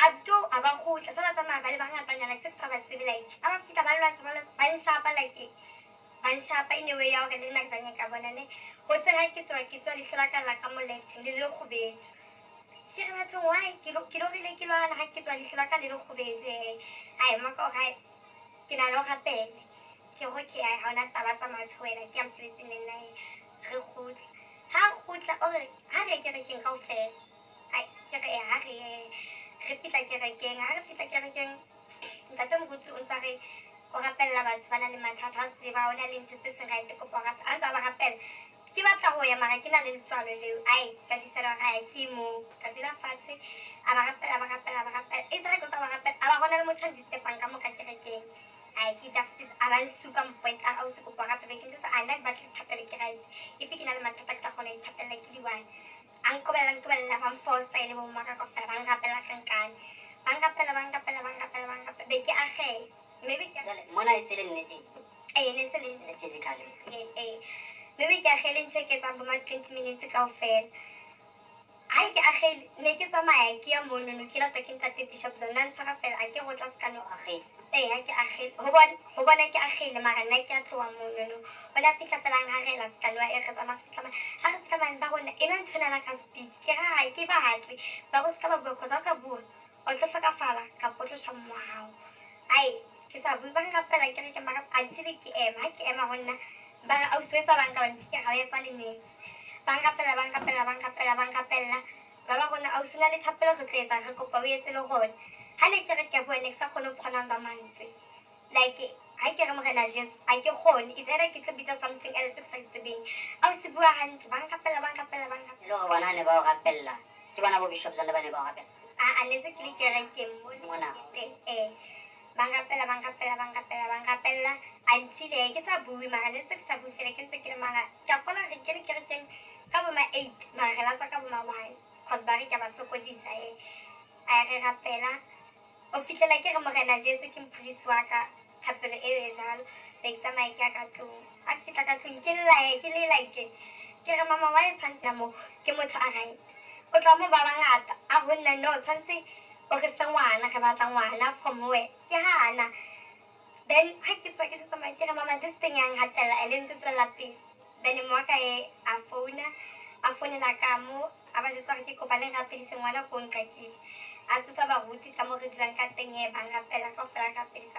[SPEAKER 9] abto aba go tla sa batsamaya ba le bangatanyana se ka ba tsebe like aba fita ba lwa ba nshapa like ba nshapa in a way ya go le nna tsanya ka bona ne go tsena ke tswa le hlola ka la ka mo left le go betsa ke re batho why ke lo rile ke lwana ha ke tswa le hlola ka le go betsa ai mo ka ga ke na lo gape ke go ke ai ha ona taba tsa mathoela ke am sebetseng le nna re gutla ha gutla o re ha re ke re keng ka ofela ai ke re ha re fitla ke re keng ntate mo gutla o ntse re o rapella batho ba na le mathata a tseba ona le ntse se ga ite kopa gape a ntse ba rapella ke batla go ya mara ke na le letswalo leo ai ka di sera ga ke mo ka dula fatshe a ba rapella e tsa go ta ba rapella a ba gona le motho di stepang ka mo ka kerekeng ai ke daftis a ba nsuka mpoint a o se kopa gape be ke ntse a nna ba tlhapela ke right if ke na le mathata ka gona ithapela ke di one ang ko ba ba force style mo maka ka fela bang rapella kankane bang rapella be ke a ge maybe ke
[SPEAKER 8] mona e sele nnete
[SPEAKER 9] ne sele
[SPEAKER 8] physically
[SPEAKER 9] maybe ke a ge le ntse ke tsa boma 20 minutes ka ofela ai ke a ge ne ke tsamaya ke ya monono ke la taking tate Bishop Zona ntshwara fela a ke go tla skano
[SPEAKER 8] a ge
[SPEAKER 9] ha ke a ge ho bona ke a ge le mara nna ke a tloa monono bona fitla fela nga ge la skano e re tsama fitla ha re tsama ba gona e ba ntshwana la ka speed ke ga ke ba hatle ba go ska ba bua go ka bua o tlo ka fala ka potlo sa mmao ai ke sa bua ba ngapela ke re ke mara a tsile ke ema ha ke ema gonna ba a swetsa bang ka bana ke ga ya tsa le next bankapela ba ba gona a usuna le thapelo go tletsa re kopa o etse le gone ha ne ke re ke bone ke sa kgone go pronounce mantswe like ha ke re morena Jesu a ke gone is there ke tlebita something else se se beng a se bua hantle bankapela
[SPEAKER 8] lo go bona ne ba go gapella ke bona bo bishop zane ba ne ba go gapella
[SPEAKER 9] a ne se ke ke
[SPEAKER 8] mona
[SPEAKER 9] bankapela until ke sa bui mara ne se ke sa bui fela ke ntse ke le mara ke gola re ke teng ka bo ma 8 mara la tsa ka bo ma 1 cause ba re ke ba sokodisa a re rapela o fitlela ke re morena Jesu ke mphodisi wa ka thapelo e jalo be ke tsamaya ke ka tlong a fitla ka tlong ke le like ke re mama wa e tshwantse mo ke motho a right o tla mo ba bangata a gonna no tshwantse o re fe ngwana re batla ngwana from where ke hana then ha ke tswa ke tsamaya ke re mama this thing yang hatela and then tswela pele then mo ka a phone la ka mo a ba jetsa ke kopa le rapedise ngwana ko nka ke a tsa ba ruti ka mo re dilang ka teng e bang rapela ka fela rapedisa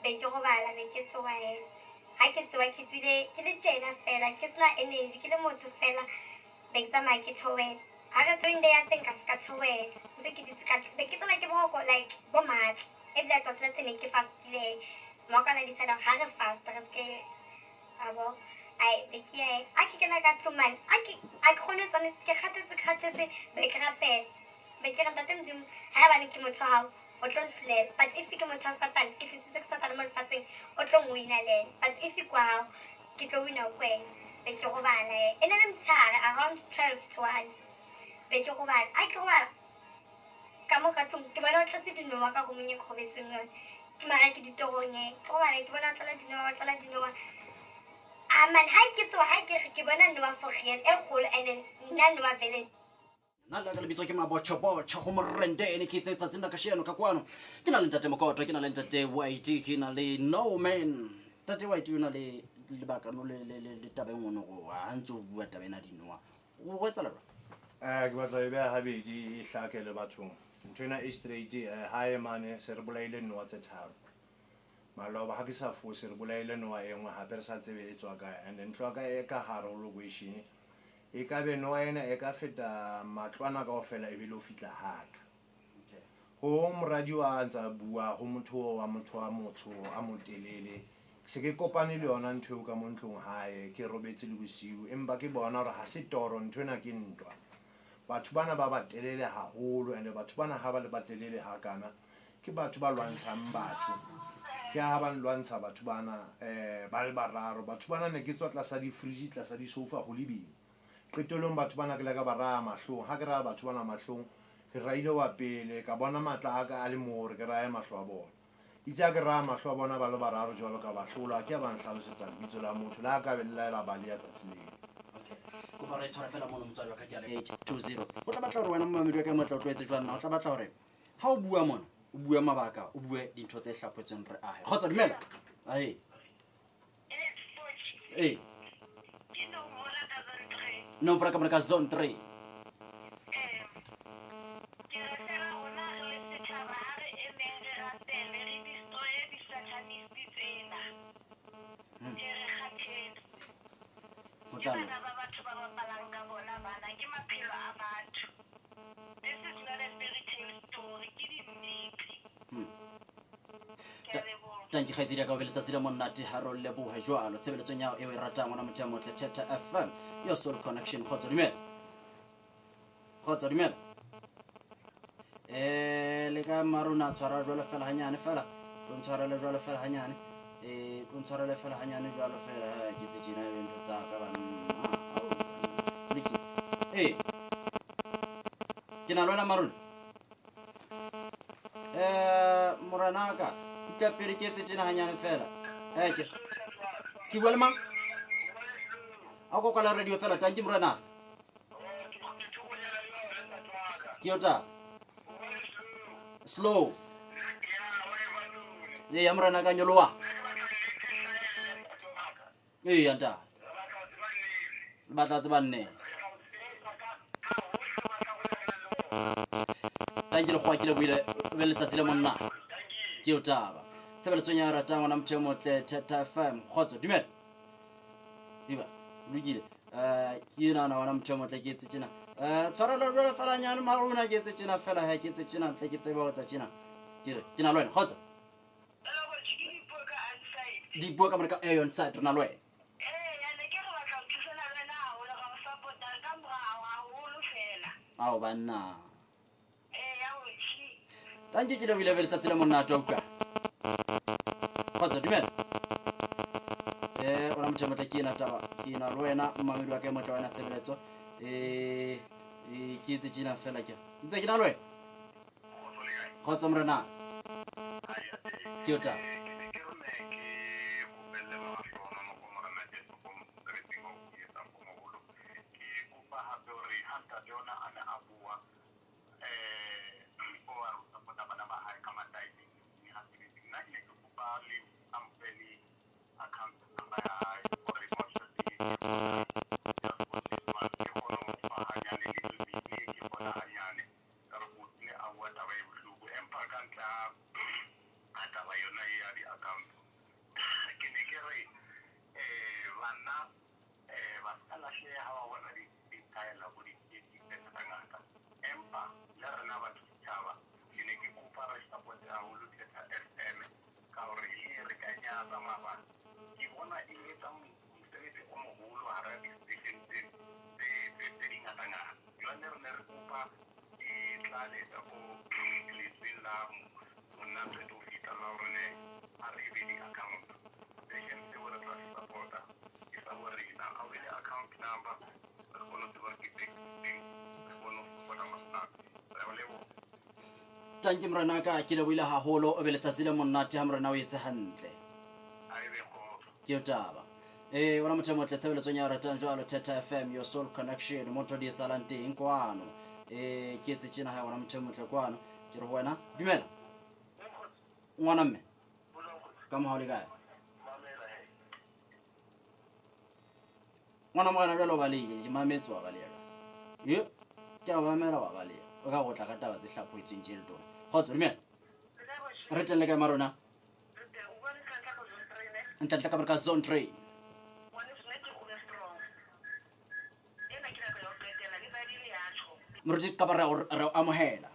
[SPEAKER 9] be ke go bala be ke tsoa ha ke tsoa ke tswile ke le tjena fela ke sna energy ke le motho fela be ke tsamaya ke thowe ha re tsweng de ya teng ka ska thowe ntse ke ditse ka be ke tsona ke bo like bo mat e bla tsa tsene ke fastile mo ka la di sana ha re fast re ke abo ai be ke a ke kana ka tloman a khone tsone ke khatetse be ke rapela be ke rata teng jum ha ba ne ke motho hao o tlo fle but if ke motho sa satan ke tsitse ke satan mo lefatsheng o tlo ngwina le but if kwa hao ke tlo wina kweng be ke go bana e ne le mtshara around 12 to 1 be ke go bana a ke go bana ka mo ka tlong ke bona o tletse dinowa ka go monye khobetseng yone ke mara ke ditoronye go bana ke bona tlala dinowa man ha ke tso ha ke bona nowa for real e golo and then nna nowa vele
[SPEAKER 3] nna la ka lebitso ke mabotšhobotšho go morentene ke tsetsa tsena ka sheno ka kwano ke na le ntate mokoto ke na le ntate white ke na le no man ntate white o na le lebaka no le tabeng ono go a ntse o bua tabeng a dinoa o go etsa lwa
[SPEAKER 5] ke batla e beha habedi e hlakele bathong ntwena e straight hae mane se re bolaile noa tse tharo maloba ha ke sa fo se re bolaile noa e nngwe hape re sa tsebe e tswa kae and ntlo ka e ka hare ho location e ka be noa ena e ka feta matlwana kaofela e be lo fitla haka go moradi wa ntsa bua go motho wa motho a motelele se ke kopane le yona ntho ka mo ntlong hae ke robetse le bosiu empa ke bona gore ha se toro nthwena ke ntwa batho bana ba batelele haholo and batho bana ha ba le batelele hakana ke batho ba lwantshang batho ke ha ba lwantsha batho bana ba le bararo batho bana ne ke tswa tlasa di fridge tlasa di sofa go lebile qetolong batho bana ke la ka ba raya mahlong ha ke raya batho bana mahlong ke raile wa pele ka bona matla a ka a le more ke raya mahlo a bona itse a ke raya mahlo a bona ba le bararo jwalo ka bahlola ke a ba nhlalosetsa lebitso la motho la ka bella ba le ya tsatsing
[SPEAKER 3] ko ba re tshwara fela mo motswadi wa ka ke a le 820 o tla batla hore wena mmamedi wa ka motla o tlwetse jwana o tla batla hore ha o bua mona o bua mabaka o bue dintho tse hlaphotseng re ahe khotsa dumela ai no fra ka mona ka zone 3 tanki khaitsedi ka o be letsatsi la monnate haro le bohe jwalo tshebeletsong ya e o e ratang ngwana motho ya motle Thetha Fm your soul connection khotsa dumela le ka maruna tshwara jwalo fela hanyane fela o ntshwara le jwalo fela hanyane o ntshwara le fela hanyane jwalo fela ke tse dina le ntho tsa ka bana ke na lwana maruna moranaka ka pele ke tse dina hanyane fela ke bua le mang a go kwala radio fela tanki morana ke yota slow ya morana ka nyoloa anta batla tse banne tanki le kwa ke le buile be letsatsi le monna ke yota ba tsebeletsong ya ratang ngwana motho motle Thetha Fm khotso dumela diba lukile ke nana wana motho motle ke etse tjena tshwarela jwale fela nyane marona ke etse tjena fela ha ke etse tjena tle ke tsebe go tsa tjena ke na le wena kgotsa dipuo ka moreka on side re na le wena ao banna tanke ke lebile letsatsi le monna a tswa kgotsa dumela ona motho motle ke ena taba ke na le wena mmamedi wa ka motho wa wena tshebeletso ke etse tjena fela ke ntse ke na le wena kgotsa morena ke o taba tanke morena ka ke leboile haholo o be letsatsi le monnate ha morena o etse hantle ke o taba ona motho motle tshebeletsong ya ratang jwalo Thetha FM your soul connection motho di etsalang teng kwano ke etse tjena ha ona motho motle kwano ke re wena dumela ngwana mme ka mo ha le kae ngwana mogana jalo ba leke ke mametse wa ba leka ke a mamela wa ba leka o ka go tla ka taba tse hlaphoitseng tse le tona kgotsa dumela re telle ka marona ntla ka ka zone 3 moruti ka ba re amohela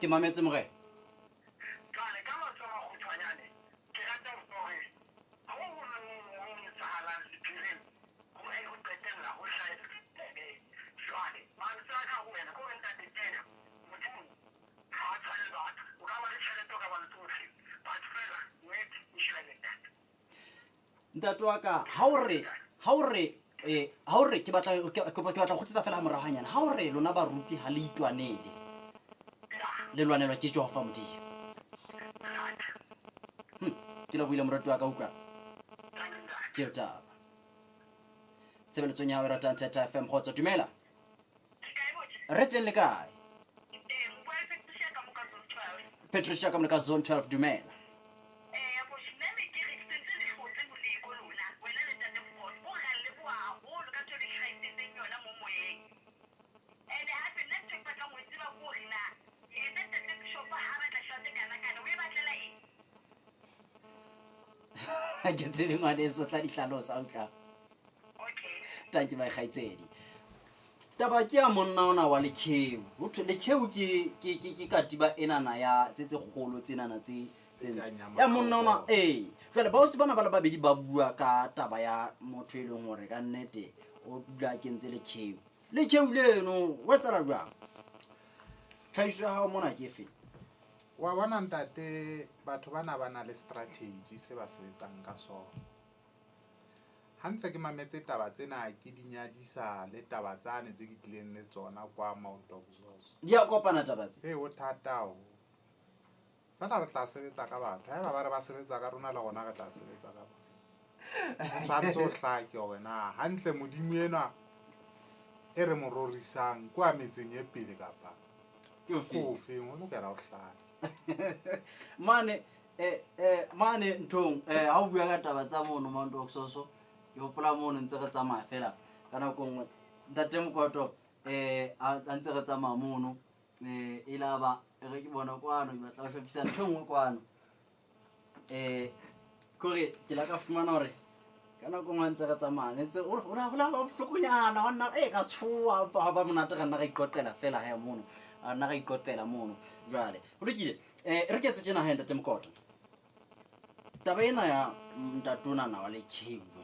[SPEAKER 3] ke mametse moge ntate wa ka ha o re ke batla go tsetsa fela morahanyana ha o re lona baruti ha le itwanele le lwanelwa ke Jehova Modimo ke la buile morati wa ka utlwa ke o taba tsebeletsong ya hao e ratang Thetha FM kgotsa dumela re teng le kae Patricia ka mona ka zone 12 dumela ke tsebe ngwane so tla dihlalosa utla tanke ba khaitsedi taba ke ya monna ona wa lekheu ho thwe lekheu ke katiba enana ya tse kgolo tsenana tse ya monna ona jwale ba o se bana ba babedi ba bua ka taba ya motho e leng hore ka nnete o dula kentse lekheu leno wa tsara jwang tlhaiso ha o mona ke fe
[SPEAKER 2] wa bona ntate batho bana ba na le strategy se ba sebetsang ka sona ha ntse ke mametse taba tsena ke dinyadisa le taba tsane tse ke tlileng le tsona kwa Mount of Zozo
[SPEAKER 3] di a kopana taba tse
[SPEAKER 2] o thata o fela re tla sebetsa ka batho ha ba re ba sebetsa ka rona le gona re tla sebetsa ka bona tshwantse o hlake wena hantle modimo ena e re mo rorisang kwa metseng e pele kapa
[SPEAKER 3] Ke ofe?
[SPEAKER 2] kofe o lokela ho hlaya
[SPEAKER 3] mane mane nthong ha o bua ka taba tsa mono Mount Oksoso ke hopola mono ntse re tsamaya fela ka nako nngwe ntate Mokotlo a ntse re tsamaya mono e laba re ke bona kwano ke batla go hlopisa ntho nngwe kwano kore ke la ka fumana hore ka nako nngwe ntse re tsamaya ntse o la bohlokonyana wa nna ka tshoa ba monate ga nna ga iqoqela fela ha mono a nna ga iqoqela mono jwale ho lokile re ke tse tsena ha ntate Mokotlo taba ena ya ntatona na wa le khibu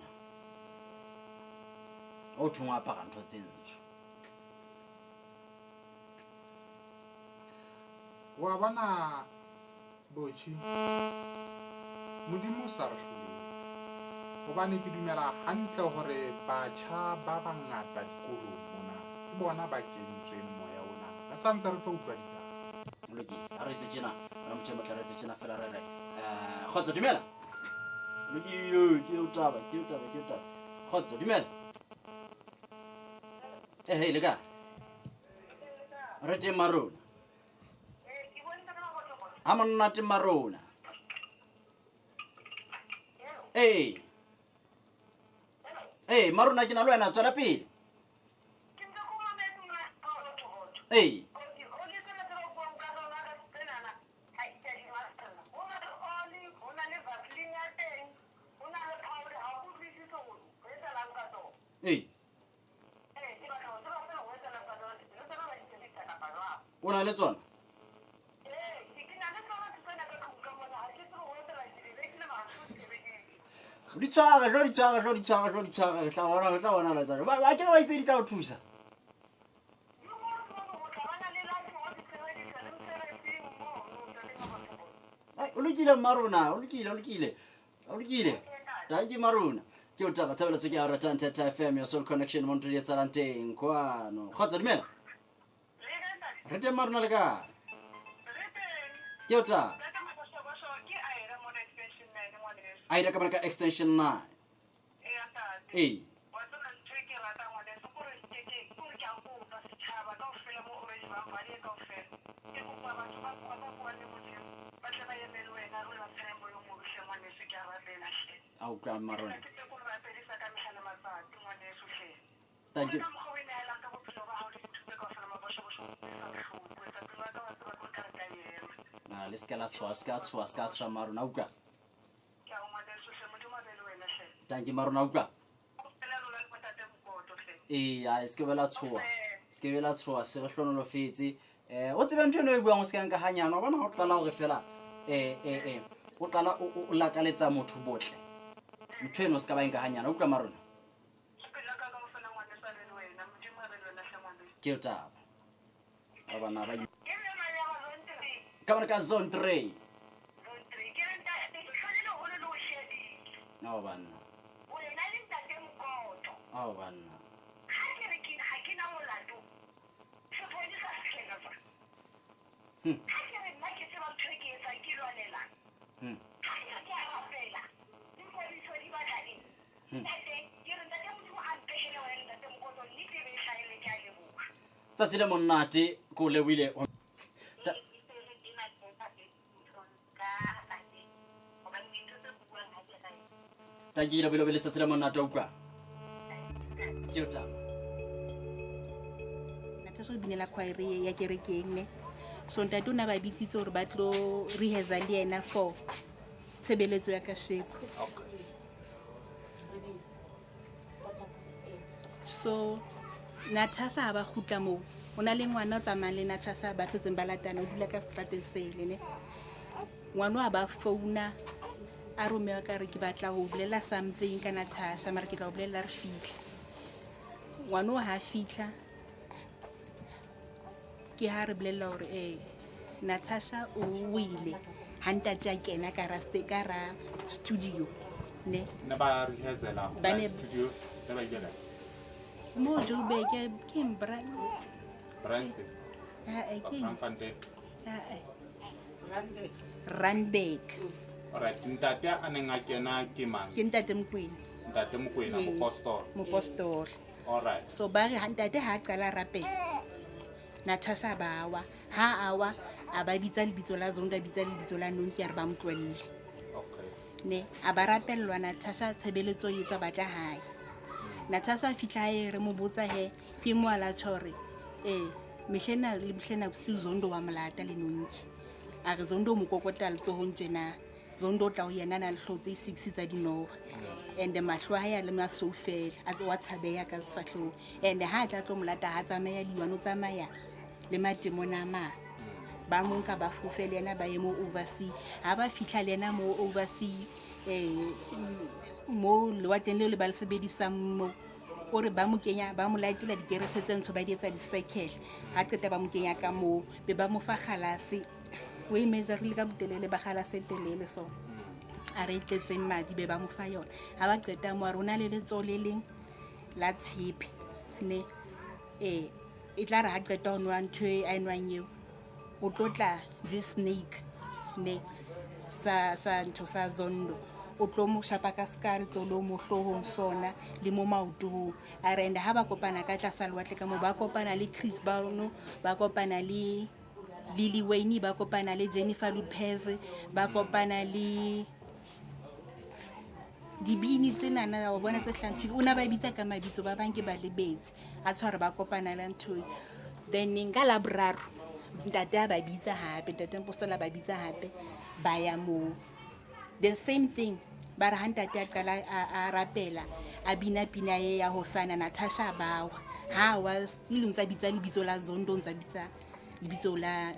[SPEAKER 3] o thunga apara ntho tse ntsho
[SPEAKER 2] wa bona Botjhi modimo sa re hloletse hobane ke dumela hantle hore batjha ba bangata dikolong mona ke bona ba kentsweng moya ona re santse re tlo utlwa ditaba
[SPEAKER 3] loki a re tse tsena ra mo tshema tla re tse tsena fela re khotso dumela loki yo ke utaba khotso dumela hey le ka re te marona ha monna te marona marona ke na le wena tswela pele o na le tsona di tshwara re tla bona la tsana ba ke ba itse di tla o thusa o lokile marona o lokile tanki marona ke o taba tsabela ke a rata Thetha FM ya Soul Connection mo ntse tsalang teng kwano khotsa dumela re te marona le ka ke o taba ai ra ka bana ka extension 9 au ka marona thank you na let's get ska marona uka thank you marona uka a se ke bela tshoa se re hlonolo fetse o tsebe ntwe no e buang o se ka nka hanyana wa bona o tlala hore fela o qala o lakaletsa motho botle ntwe no se ka ba nka hanyana utlwa marona ke taba ba bana ba ka bana ka zone 3 no bana oh bana tsatsi le monate ko lewile tagile bele tsatsi le monate utlwa ke utla
[SPEAKER 10] nata so binela khoire ya kerekeng ne so ntate ona ba bitsitse hore ba tlo rehearsa le yena for tshebeletso ya kasheko so Nathasa ha ba khutla mo ona le ngwana o tsamayang le Nathasa ba tlotseng ba latana o dula ka strateng sele ne ngwana a ba founa a romewa ka re ke batla ho bolela something ka Nathasa mara ke tla o bolela re fitla ngwana o ha fitla ke ha re bolela hore Nathasa o wile ha ntate a kena ka ra studio ne
[SPEAKER 2] ba rehearsela ba studio ba ba
[SPEAKER 10] mo Joburg ke Brandstedt Randburg
[SPEAKER 2] alright ntate a neng a kena ke mang
[SPEAKER 10] ke ntate Mokwena
[SPEAKER 2] mo pastor
[SPEAKER 10] mo pastor
[SPEAKER 2] Alright.
[SPEAKER 10] so ba re ntate ha a qala rapela Natasha ba awa ha awa a ba bitsa lebitso la Zondo a bitsa lebitso la Nonki a re ba mo tlohelle
[SPEAKER 2] Okay.
[SPEAKER 10] ne a ba rapellwa Natasha tshebeletso e tswa batla hae Natasha a fihla hae re mo botsa he ke mo ala tshore mehlena le mehlena bosiu Zondo wa molata le Nonki a re Zondo mo kokota letsohong tjena Zondo o tla o yena na le hlotse 6 tsa dinowa and mahlo a ya le maso fela a wa tshabeya ka sefahlo and ha tla tlo molata ha tsamaya liwano tsamaya le matemo nama ba monka ba fufele yena ba yemo oversea ha ba fihla le yena mo oversea mo le wateng le ba le sebedisa mo ore ba mo kenya ba mo laitela dikerese tse ntsho ba di etsa di-cycle ha qeta ba mo kenya ka mo be ba mo fa kgalase o imeasure ka botelele ba kgalase telele so a re tletseng madi be ba mo fa yona ha ba qeta mo a rona le letso le leng la tshipi ne e tla re ha qeta ono a ntho e a enwang eo o tlotla this snake ne sa ntho sa Zondo o tlo mo shapa ka skare tsolo mo hlohong sona le mo maotong a re ha ba kopana ka tlasa lewatle ka mo ba kopana le Chris Bauno ba kopana le Lily Wayne ba kopana le Jennifer Lopez ba kopana le dibini tsena na wa bona tse hlantshile una ba bitsa ka mabitso ba bang ke ba lebetse a tshware ba kopana le ntho then nga labraro ntate a ba bitsa hape ntate mpostola ba bitsa hape ba ya mo the same thing ba re ntate a qala a rapela a bina pina ye ya Hosana Natasha bawa ha wa still ntsa bitsa lebitso la Zondo ntsa bitsa lebitso la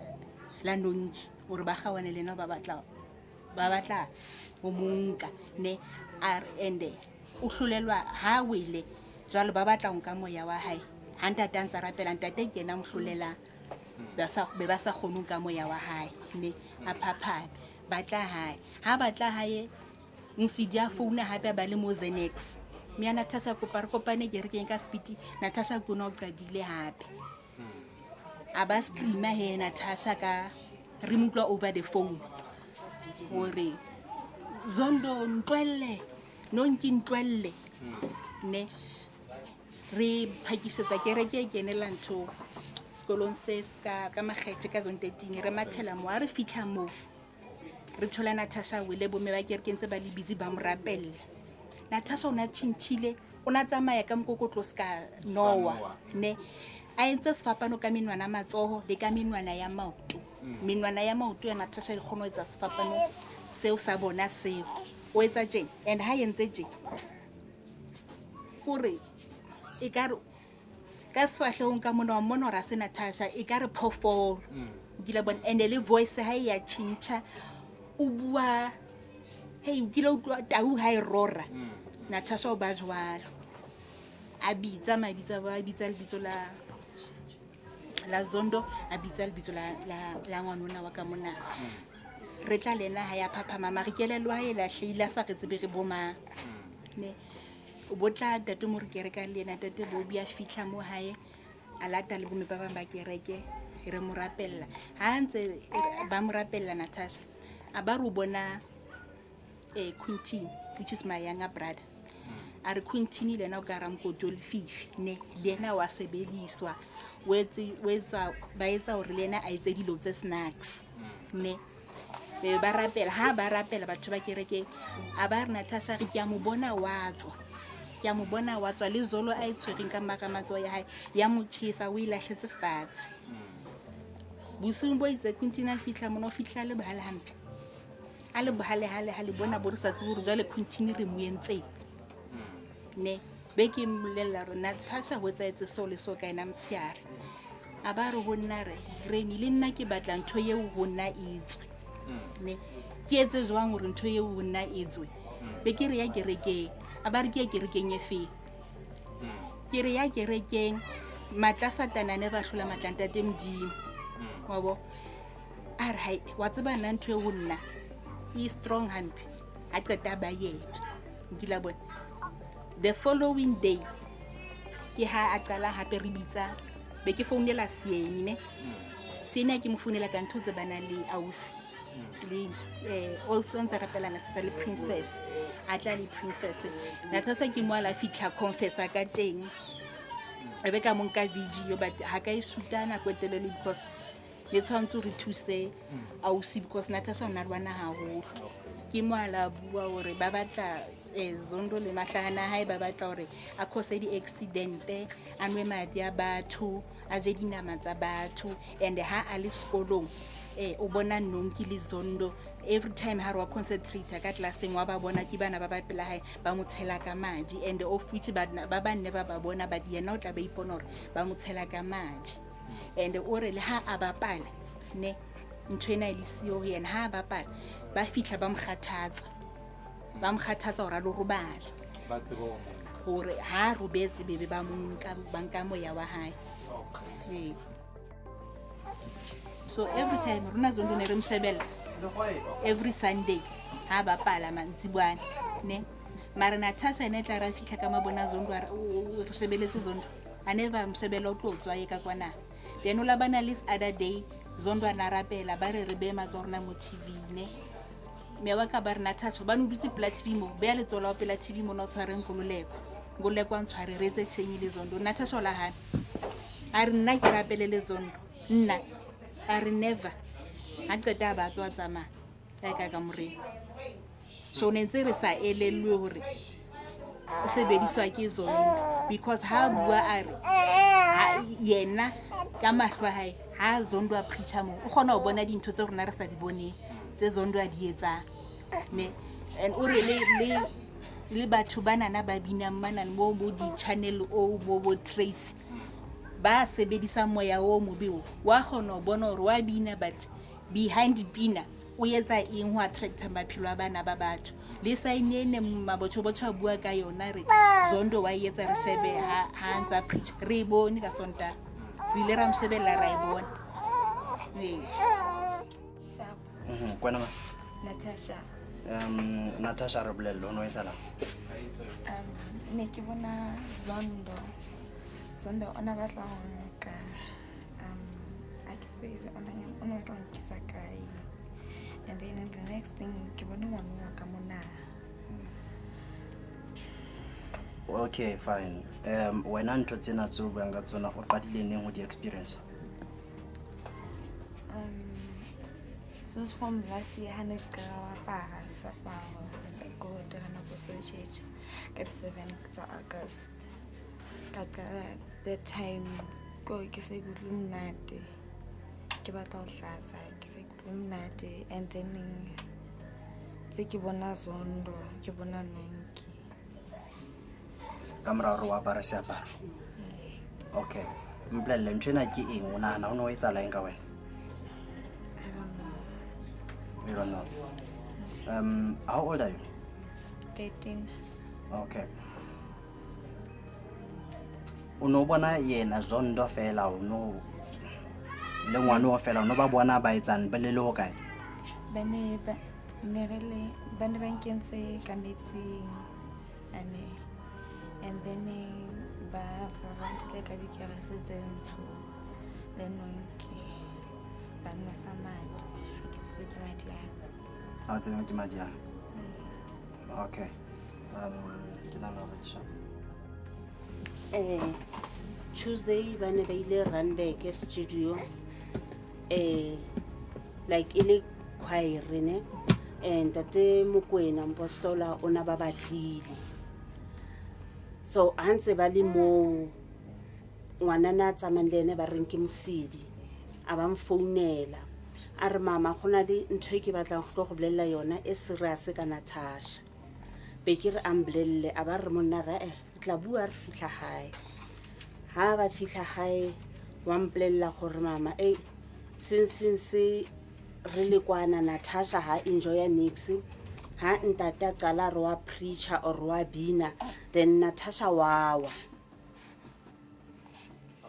[SPEAKER 10] Nonki ore ba gawane lena ba batla o monka ne ende o hlolelwa ha wele jalo ba batla nka moya wa hae hanta tantsa rapela ntate ke na mohlolela ba sa khonu ka moya wa hae ne a phapha batla hae ha batla hae nsidi a founa hape ba le mo Zenex me ana Natasha kopane ke re ke nka speed Natasha kuna o qadile hape a ba screama he Natasha ka remutwa over the phone hore Zondo ntwelle Nonki ntwelle ne re phakisetsa kereke kenela ntho sekolong se ska ka makgethe ka zone 13 re mathela mo a re fitla mo re thola Natasha wele bo me ba kereke ntse ba le busy ba mo rapella Natasha ona tshintshile ona tsamaya ka mokokotlo ska nowa ne a entse sefapano ka menwana matsoho le ka menwana ya maoto menwana ya maoto ya Natasha le khono etsa sefapano seo sa bona seo o etsa tjeng and ha yentse tjeng gore e ka re ka swahlong ka mona ra se Natasha e ka re phofolo gila bona and le voice ha ya chincha o bua hey gila o twa tau ha e rora Natasha o ba jwalo a bitsa mabitsa ba bitsa le bitso la Zondo a bitsa le bitso la ngwanona wa ka mona re tla lena ha ya phapha mama re kelelwa e la hlila sa re tsebe re boma ne o botla tate mo re kereka le ena tate bo bia fitla mo hae a lata le bome ba bang ba kereke re mo rapella ha ntse ba mo rapella Natasha a ba re bona Quintin which is my younger brother a re Quintin le na o ka ram ko dolfish ne le na wa sebediswa wetsa ba etsa hore le na a itse dilo tse snacks ne be ba rapela ha ba rapela batho ba kereke a ba re Natasha re ya mo bona watswa le zolo a itshwereng ka makamatso ya hae ya mo tshisa o ilahletse fatshe busung bo itse Quintin a fitla mona o fitla le bahala hampe a le bohale hale bona bo re sa tsebo re jwale Quintin re mo entse ne be ke mmolella re Natasha ho etsa etse so le so ka ena mtshiare a ba re ho nna re reni le nna ke batla ntho yeo ho nna itswe ne ke etse jwang hore ntho yeo ho nna itswe be ke re ya kerekeng a ba re ke kerekeng efe ke re ya kerekeng matla satana ne ba hlola matlanta te mdimo wa bo a re hai wa tseba nna ntho eo nna e strong hampe a qeta ba yena nkila bona the following day ke ha a qala hape re bitsa be ke founela Siene ne Siene ke mo founela ka ntho tse bana le ausi le also ntse rapela Natasha le princess a tla le princess Natasha ke mo ala fitla confessa ka teng e be ka monka video but ha ka e sutana kwetelele because le tshwantse re thuse ausi because Natasha ona rwana haholo ke moala bua hore ba batla Zondo le mahlahana hae ba batla hore a cause di accident a nwe madi a batho a je dinama tsa batho and ha a le sekolong o bona nonki le Zondo every time ha re wa concentrate ka classeng wa ba bona ke bana ba ba pela hae ba mo tshela ka madi and of which ba banne ba ba bona ba diena o tla ba ipona hore ba mo tshela ka madi and o re le ha a bapala ne ntho ena ile sio yena ha bapala ba fitla ba mkgathatsa hore a lo robala
[SPEAKER 2] ba tsebo
[SPEAKER 10] hore ha robetse bebe ba monka banka moya wa hae so every time rona Zondo ne re mshebela every Sunday ha bapala mantsibwana ne mara Natasha ene tla ra fitla ka mabona Zondo o re shebeletse Zondo a never mshebela o tlotswa ye ka kwana then o labana this other day Zondo ana rapela ba re be mazorna mo TV ne me wa ka ba re Natasha ba nudutse platform be ya letsola wa pela TV mo no tshwareng ngole kwa ntshware re tse tshengile Zondo Natasha la hana a re nna ke rapelele Zondo nna a re never ha qeta ba tswa tsama ka moreng so ne ntse re sa elellwe hore o sebediswa ke Zondo because ha bua a re yena ka mahlo hae ha Zondo a preacher mo o khona ho bona dintho tse rena re sa di boneng tse Zondo a di etsa ne and o re le batho banana ba binang manane mo di channel o bo Trace ba sebedisa moya o mobeo wa khona ho bona hore wa bina but behind pina o etsa eng ho attract maphelo a bana ba batho le sainene mabotho bua ka yona re Zondo wa etsa re shebe ha ntsa preach re bone ka Sonta bile ra msebela ra ibona
[SPEAKER 3] kwana
[SPEAKER 4] Natasha
[SPEAKER 3] Natasha re bolelle ho no etsa la
[SPEAKER 4] ne ke bona Zondo ona batla ho nka a ke tsebe ona batla ho nkisa kae and then the next thing ke bona ngwana wa ka mona.
[SPEAKER 3] Okay, fine. Wena ntho tsena tso bua nga tsona o qadile neng ho di experience?
[SPEAKER 4] Since from last year hane ka wa para sa pa sa go dana go church get 7th August ka that time go ke se go lumnate ke batla ho hlaza ke se go lumnate and then tse ke bona Zondo ke bona nonki
[SPEAKER 3] kamera ro wa para se apara. Okay, mplelle ntshena ke eng o nana o no etsa la eng ka wena? You don't know. How old are you?
[SPEAKER 4] 13.
[SPEAKER 3] Okay. Uno bona yena Zondo fela uno le ngwana o fela uno ba bona ba etsang ba le ho kae?
[SPEAKER 4] Bane ba nerele bane ba nkentse ka metsing ane and then ba sarantile ka dikerase tse ntsho le nonke bana sa mati ke madia.
[SPEAKER 3] Ah, tsena ke madia. Okay. Ke na lo retsa.
[SPEAKER 1] Tuesday bane ba ile Randburg studio like ile choir ne and tate Mokwena Mpostola ona ba batlile so hantse ba le mo ngwana na tsamanlene ba reng ke msidi a ba mfounela a re mama gona le ntho ke batlang go bolella yona e serious ka Natasha be ke re amblelle a ba re monna ra tla bua re fitla hae ha ba fitla hae wa mplella gore mama since re le kwana Natasha ha enjoy nix ha ntata qala re wa preacher or wa bina then Natasha wawa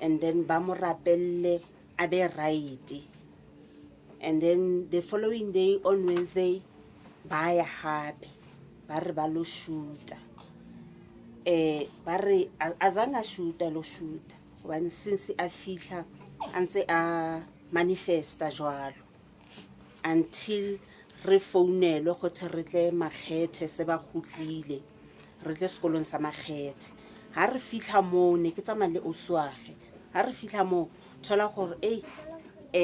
[SPEAKER 1] and then ba mo rapelle a be right and then the following day on Wednesday ba ya happy ba re ba lo shoota ba re azanga shoota lo shoota when since a fihla antse a manifesta jwalo until re founelwe go tle re tle magethe se ba gutlile re tle sekolong sa magethe ha re fihla moo ne ke tsamaya le oswage ha re fihla moo thola gore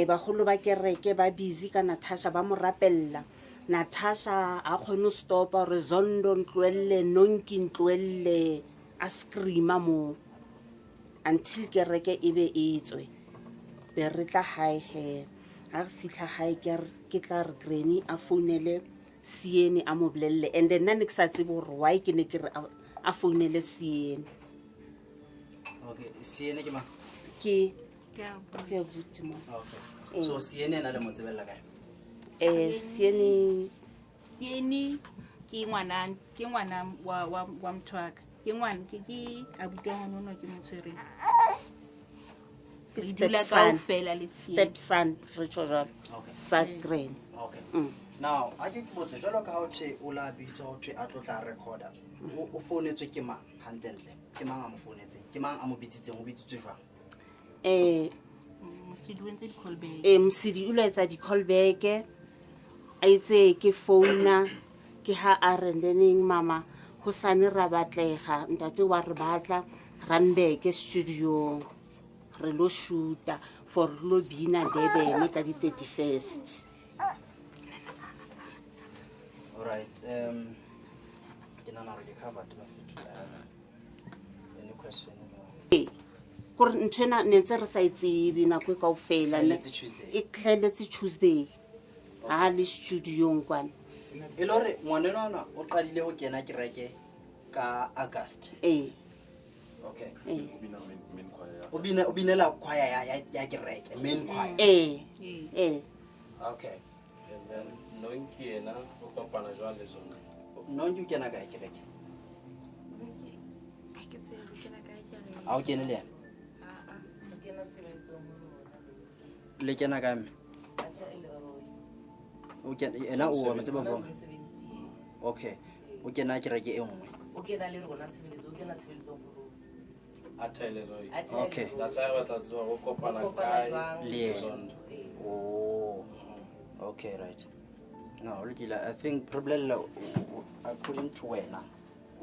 [SPEAKER 1] bagolo ba kereke ba busy ka Natasha ba mo rapella Natasha a kgone stopa re zondo ntloelle nonki ntloelle a screama mo until kereke e be e tswe be re tla hae he ha re fihla hae ke tla re granny a founele Siene a mo bolelle and then nna ne ke sa tsebe gore why ke ne ke re a founele Siene.
[SPEAKER 3] Okay, Siene ke mang?
[SPEAKER 1] Ke abuti mo.
[SPEAKER 3] Okay. So Siene na le mo tsebella kae?
[SPEAKER 1] Siene
[SPEAKER 10] ke ngwana wa mthwaka ke ngwana ke abuti wa ngwana ke motshwere
[SPEAKER 1] ke
[SPEAKER 10] stepson
[SPEAKER 1] re tšo jalo
[SPEAKER 3] Okay.
[SPEAKER 1] sa granny.
[SPEAKER 3] Okay. Now, a ke botse jalo ka hote o la bitso hote a tlotla recorder. O founetswe ke mang hantentle? Ke mang a mo founetseng? Ke mang a mo bitsitseng? O bitsitswe jwang?
[SPEAKER 1] Mosidi o etsa di-callback a itse ke founa ke ha a re ndeneng mama go sane ra batlega ntate wa re batla rambeke studio re lo shoota for lo bina Durban ka di 31st.
[SPEAKER 3] All right. Ke nana re ke covered ba fetula. Any question?
[SPEAKER 1] Gore ntshena ne ntse re sa itsebe nako e kaofela e tlheletse Tuesday ha le studio kwana
[SPEAKER 3] e lore ngwanenwana o qadile ho kena kereke ka August. Okay. O binela choir ya kereke main choir. Okay.
[SPEAKER 11] And then Nonki ena o kopana jwang le zona?
[SPEAKER 3] Nonki o kena kae kereke? A o kene le yena? Le kena kae mme? O kena ena o wa tseba bona? Okay. O kena kereke e nngwe.
[SPEAKER 12] O kena le rona tshebeletso o kena tshebeletso
[SPEAKER 3] Okay.
[SPEAKER 11] That's why I thought so kopana kae
[SPEAKER 3] le
[SPEAKER 11] zona.
[SPEAKER 3] Oh. Okay, right. No, I think probably according to wena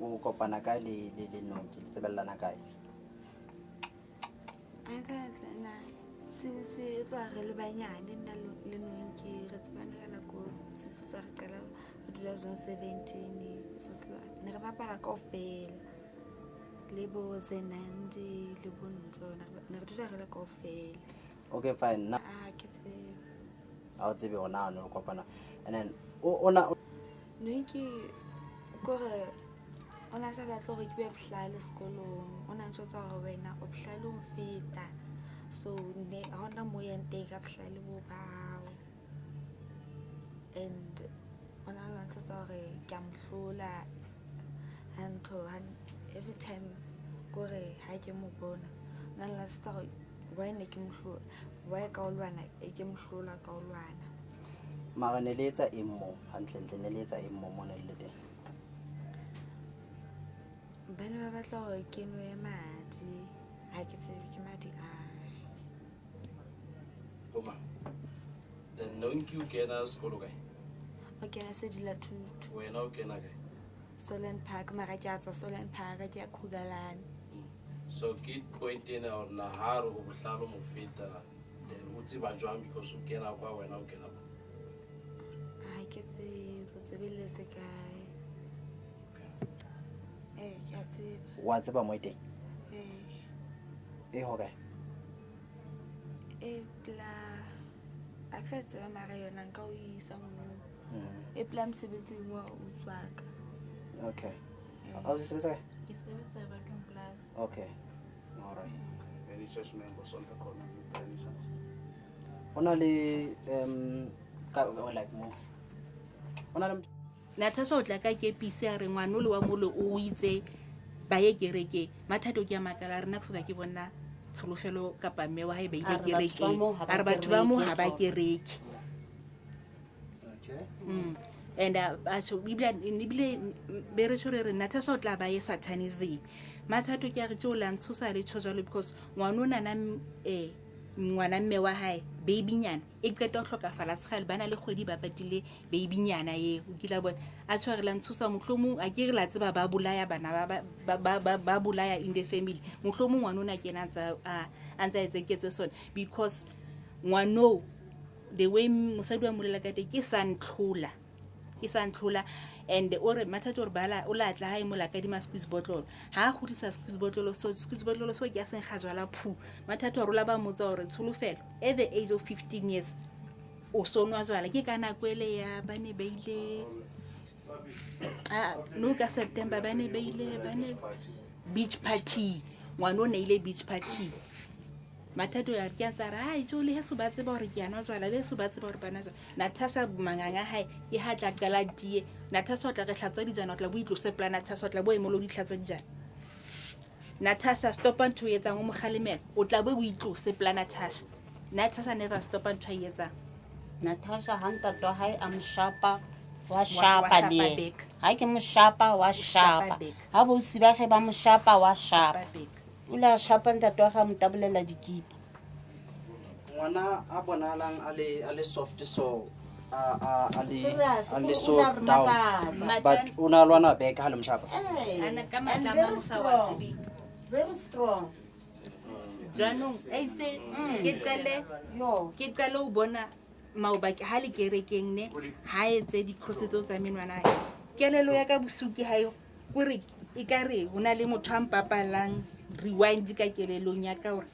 [SPEAKER 3] o kopana ka le Nonki le tsebellana kae?
[SPEAKER 4] Akazana since ba re le banyane nna le Nonki re tsebana ka nako se tswa re kala 2017 ne re bapala kaofela le bo Zenandi le bo Ntlo ne re tla re le kaofela.
[SPEAKER 3] Okay, fine. Now
[SPEAKER 4] ke tsebe
[SPEAKER 3] a o tsebe ona no kopana and then ona
[SPEAKER 4] Nonki gore ona sa batlo re ke be bohlale sekolong ona ntshotsa gore wena o bohlale o feta so ne hona mo yente ka bohlale bo bao and ona lo ntshotsa gore ke amhlola every time gore ha ke mo bona ona lo ntshotsa gore wena ke mhlola wa ka olwana ke mhlola ka olwana
[SPEAKER 3] mara ne letsa emmo hantle ne letsa emmo mona le teng
[SPEAKER 4] bana ba batla gore ke nwe madi ha ke tsebe ke madi a
[SPEAKER 11] Oma. Then Nonki o kena sekolo kae?
[SPEAKER 4] o kena se dila thuto
[SPEAKER 11] Wena o kena kae?
[SPEAKER 4] Solan Park mara ke a tswa Solan Park ke a Krugerland.
[SPEAKER 11] So ke point ena or na haro go bohlalo mo feta then o tseba jwang because o kena kwa wena o kena kwa?
[SPEAKER 4] Ha ke tsebe se kae. Ke a tseba.
[SPEAKER 3] wa tseba mo teng ho kae?
[SPEAKER 4] Pla aksa tseba mara yona nka o isa mo pla msebetsing wa utswaka.
[SPEAKER 3] Okay. A o sebetsa kae?
[SPEAKER 10] ke sebetsa Bathong Plus.
[SPEAKER 3] Okay. All right.
[SPEAKER 11] Any church members on the corner by any chance?
[SPEAKER 3] Ona le like mo. Ona le
[SPEAKER 10] Natasha o tla ka kepise a re ngwana le wa mole o itse ba ye kereke mathata o ke a makala rena ke soka ke bona tsholofelo kapa mme wa hae ba ile kereke a re batho ba mo ha ba kereke.
[SPEAKER 3] Okay.
[SPEAKER 10] And so biblia be re tshore re Natasha o tla ba ye satanism mathata ke a re tšo la ntshosa le tšho jalo because ngwana o nana ngwana mme wa hae babynyana e qeta ho hlokafala sekgale ba na le kgwedi ba patile babynyana eo ke la bona a tshwarelang thusa mohlomong a ke re la tseba ba bolaya bana ba bolaya in the family mohlomong ngwana kena tsa a ntse etse ketso sona because ngwano the way mosadi wa molela ka ke santlhola and ore mathatha ore bala o la tla ha imola ka di squeeze bottle ha go tlisa squeeze bottle so ke a seng gajwala phu mathatha ore la ba motsa ore tshulufelo at the age of 15 years o sonwa jwala ke kana kwele ya bane beile no ka September bane beach party ngwana ne ile beach party mathatha ya ke tsara ha itse le heso ba tseba hore ke yana jwala le heso ba tseba hore bana jwala Natasha manganga hae e ha tla kala die Natasha o tla re hlatswa dijana o tla bo itlose plan Natasha o tla bo emolo di hlatswa dijana Natasha stop on to yetsa ngo moghalemela o tla bo itlose plan Natasha never stop on to yetsa
[SPEAKER 1] Natasha hanta to hae am shapa wa shapa le ha ke mo shapa wa shapa ha bo siba ge ba mo shapa wa shapa ula shapa ntate wa ga mtabolela dikipa
[SPEAKER 3] ngwana a bonalang a le soft so a le so down but una lwana back ha le mshapa
[SPEAKER 10] ana ka matla mo sa wa tsibi
[SPEAKER 1] very strong
[SPEAKER 10] janong eitse ke tsale o bona maobaki ha le kerekeng ne ha etse di khosetso tsa menwana kelelo ya ka bosuki hayo gore e ka re hona le motho a mpapalang rewind ka kelelong ya ka hore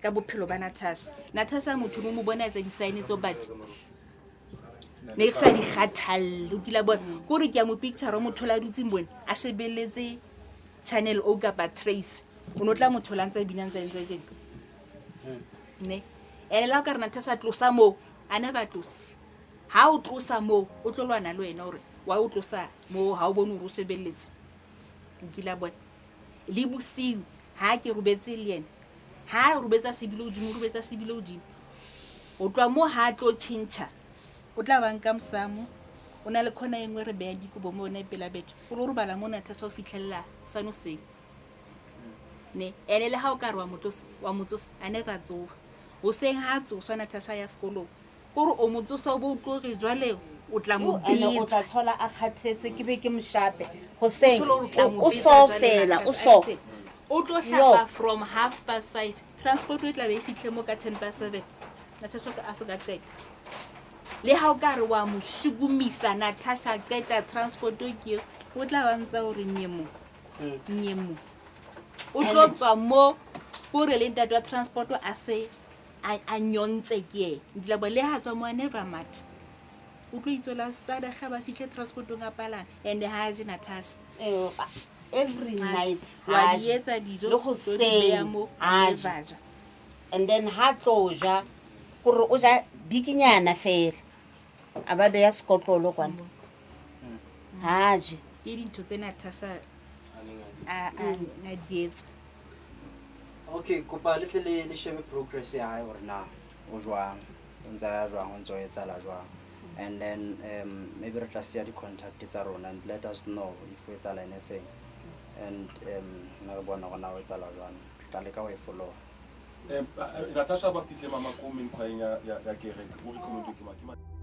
[SPEAKER 10] ka bophelo ba Natasha motho mo bona tsa di sign tso but ne sa di khathalle o kila bona gore ke a mo picture o motho la dutse mbone a shebeletse channel o ka ba trace o no tla motho la ntse binantsa ntse je ne ela ka Natasha tlosa mo a never tlosa ha o tlosa mo o tlo lwana le wena hore wa o tlosa mo ha o bone o shebeletse o kila bona le bosiu ha ke rubetse le yena ha rubetsa sebilo odimo o tloa mo ha tlo tšhintšha o tla banka msamo o na le khona engwe re beya dikobo mo ona pela betho o lo rubala mo Natasha o fitlhella sano se ne ene le ha o ka re wa motsosa a never tsoga o seng ha tsosa Natasha ya sekolo gore o motsosa o bo tlo re jwale o tla mo
[SPEAKER 1] o tla thola a khathetse ke be ke mshape go seng o so fela
[SPEAKER 10] o tlo hlapa from 5:30 transport o tla be fihle mo ka 7:10 Natasha a so ka qeta le ha o ka re wa mo shugumisa Natasha qeta transport o ke o tla bantsa hore nyemo o tlo tswa mo gore le ntate wa transport a se a nyontse ke ndila ba le ha tswa mo never mat o tlo itsola stada ga ba fihle transport nga palana and ha je Natasha
[SPEAKER 1] every night
[SPEAKER 10] wa dietsa dijo
[SPEAKER 1] le go seya mo vaja and then ha tloja gore o ja bikinyana fela aba be ya skotlolo kwana haje
[SPEAKER 10] ke dintho tse Natasha a dietsa
[SPEAKER 3] okay kopa le shebe progress ya hae hore na o jwang o ntsa ya jwang o ntso etsa la jwang and then maybe re tla sia di contact tsa rona and let us know if it's anything and na re bona gona o etsa la jwang tla le ka wa follow
[SPEAKER 13] Natasha ba fitle mama ko menkgwaeng ya kereke o recommend ke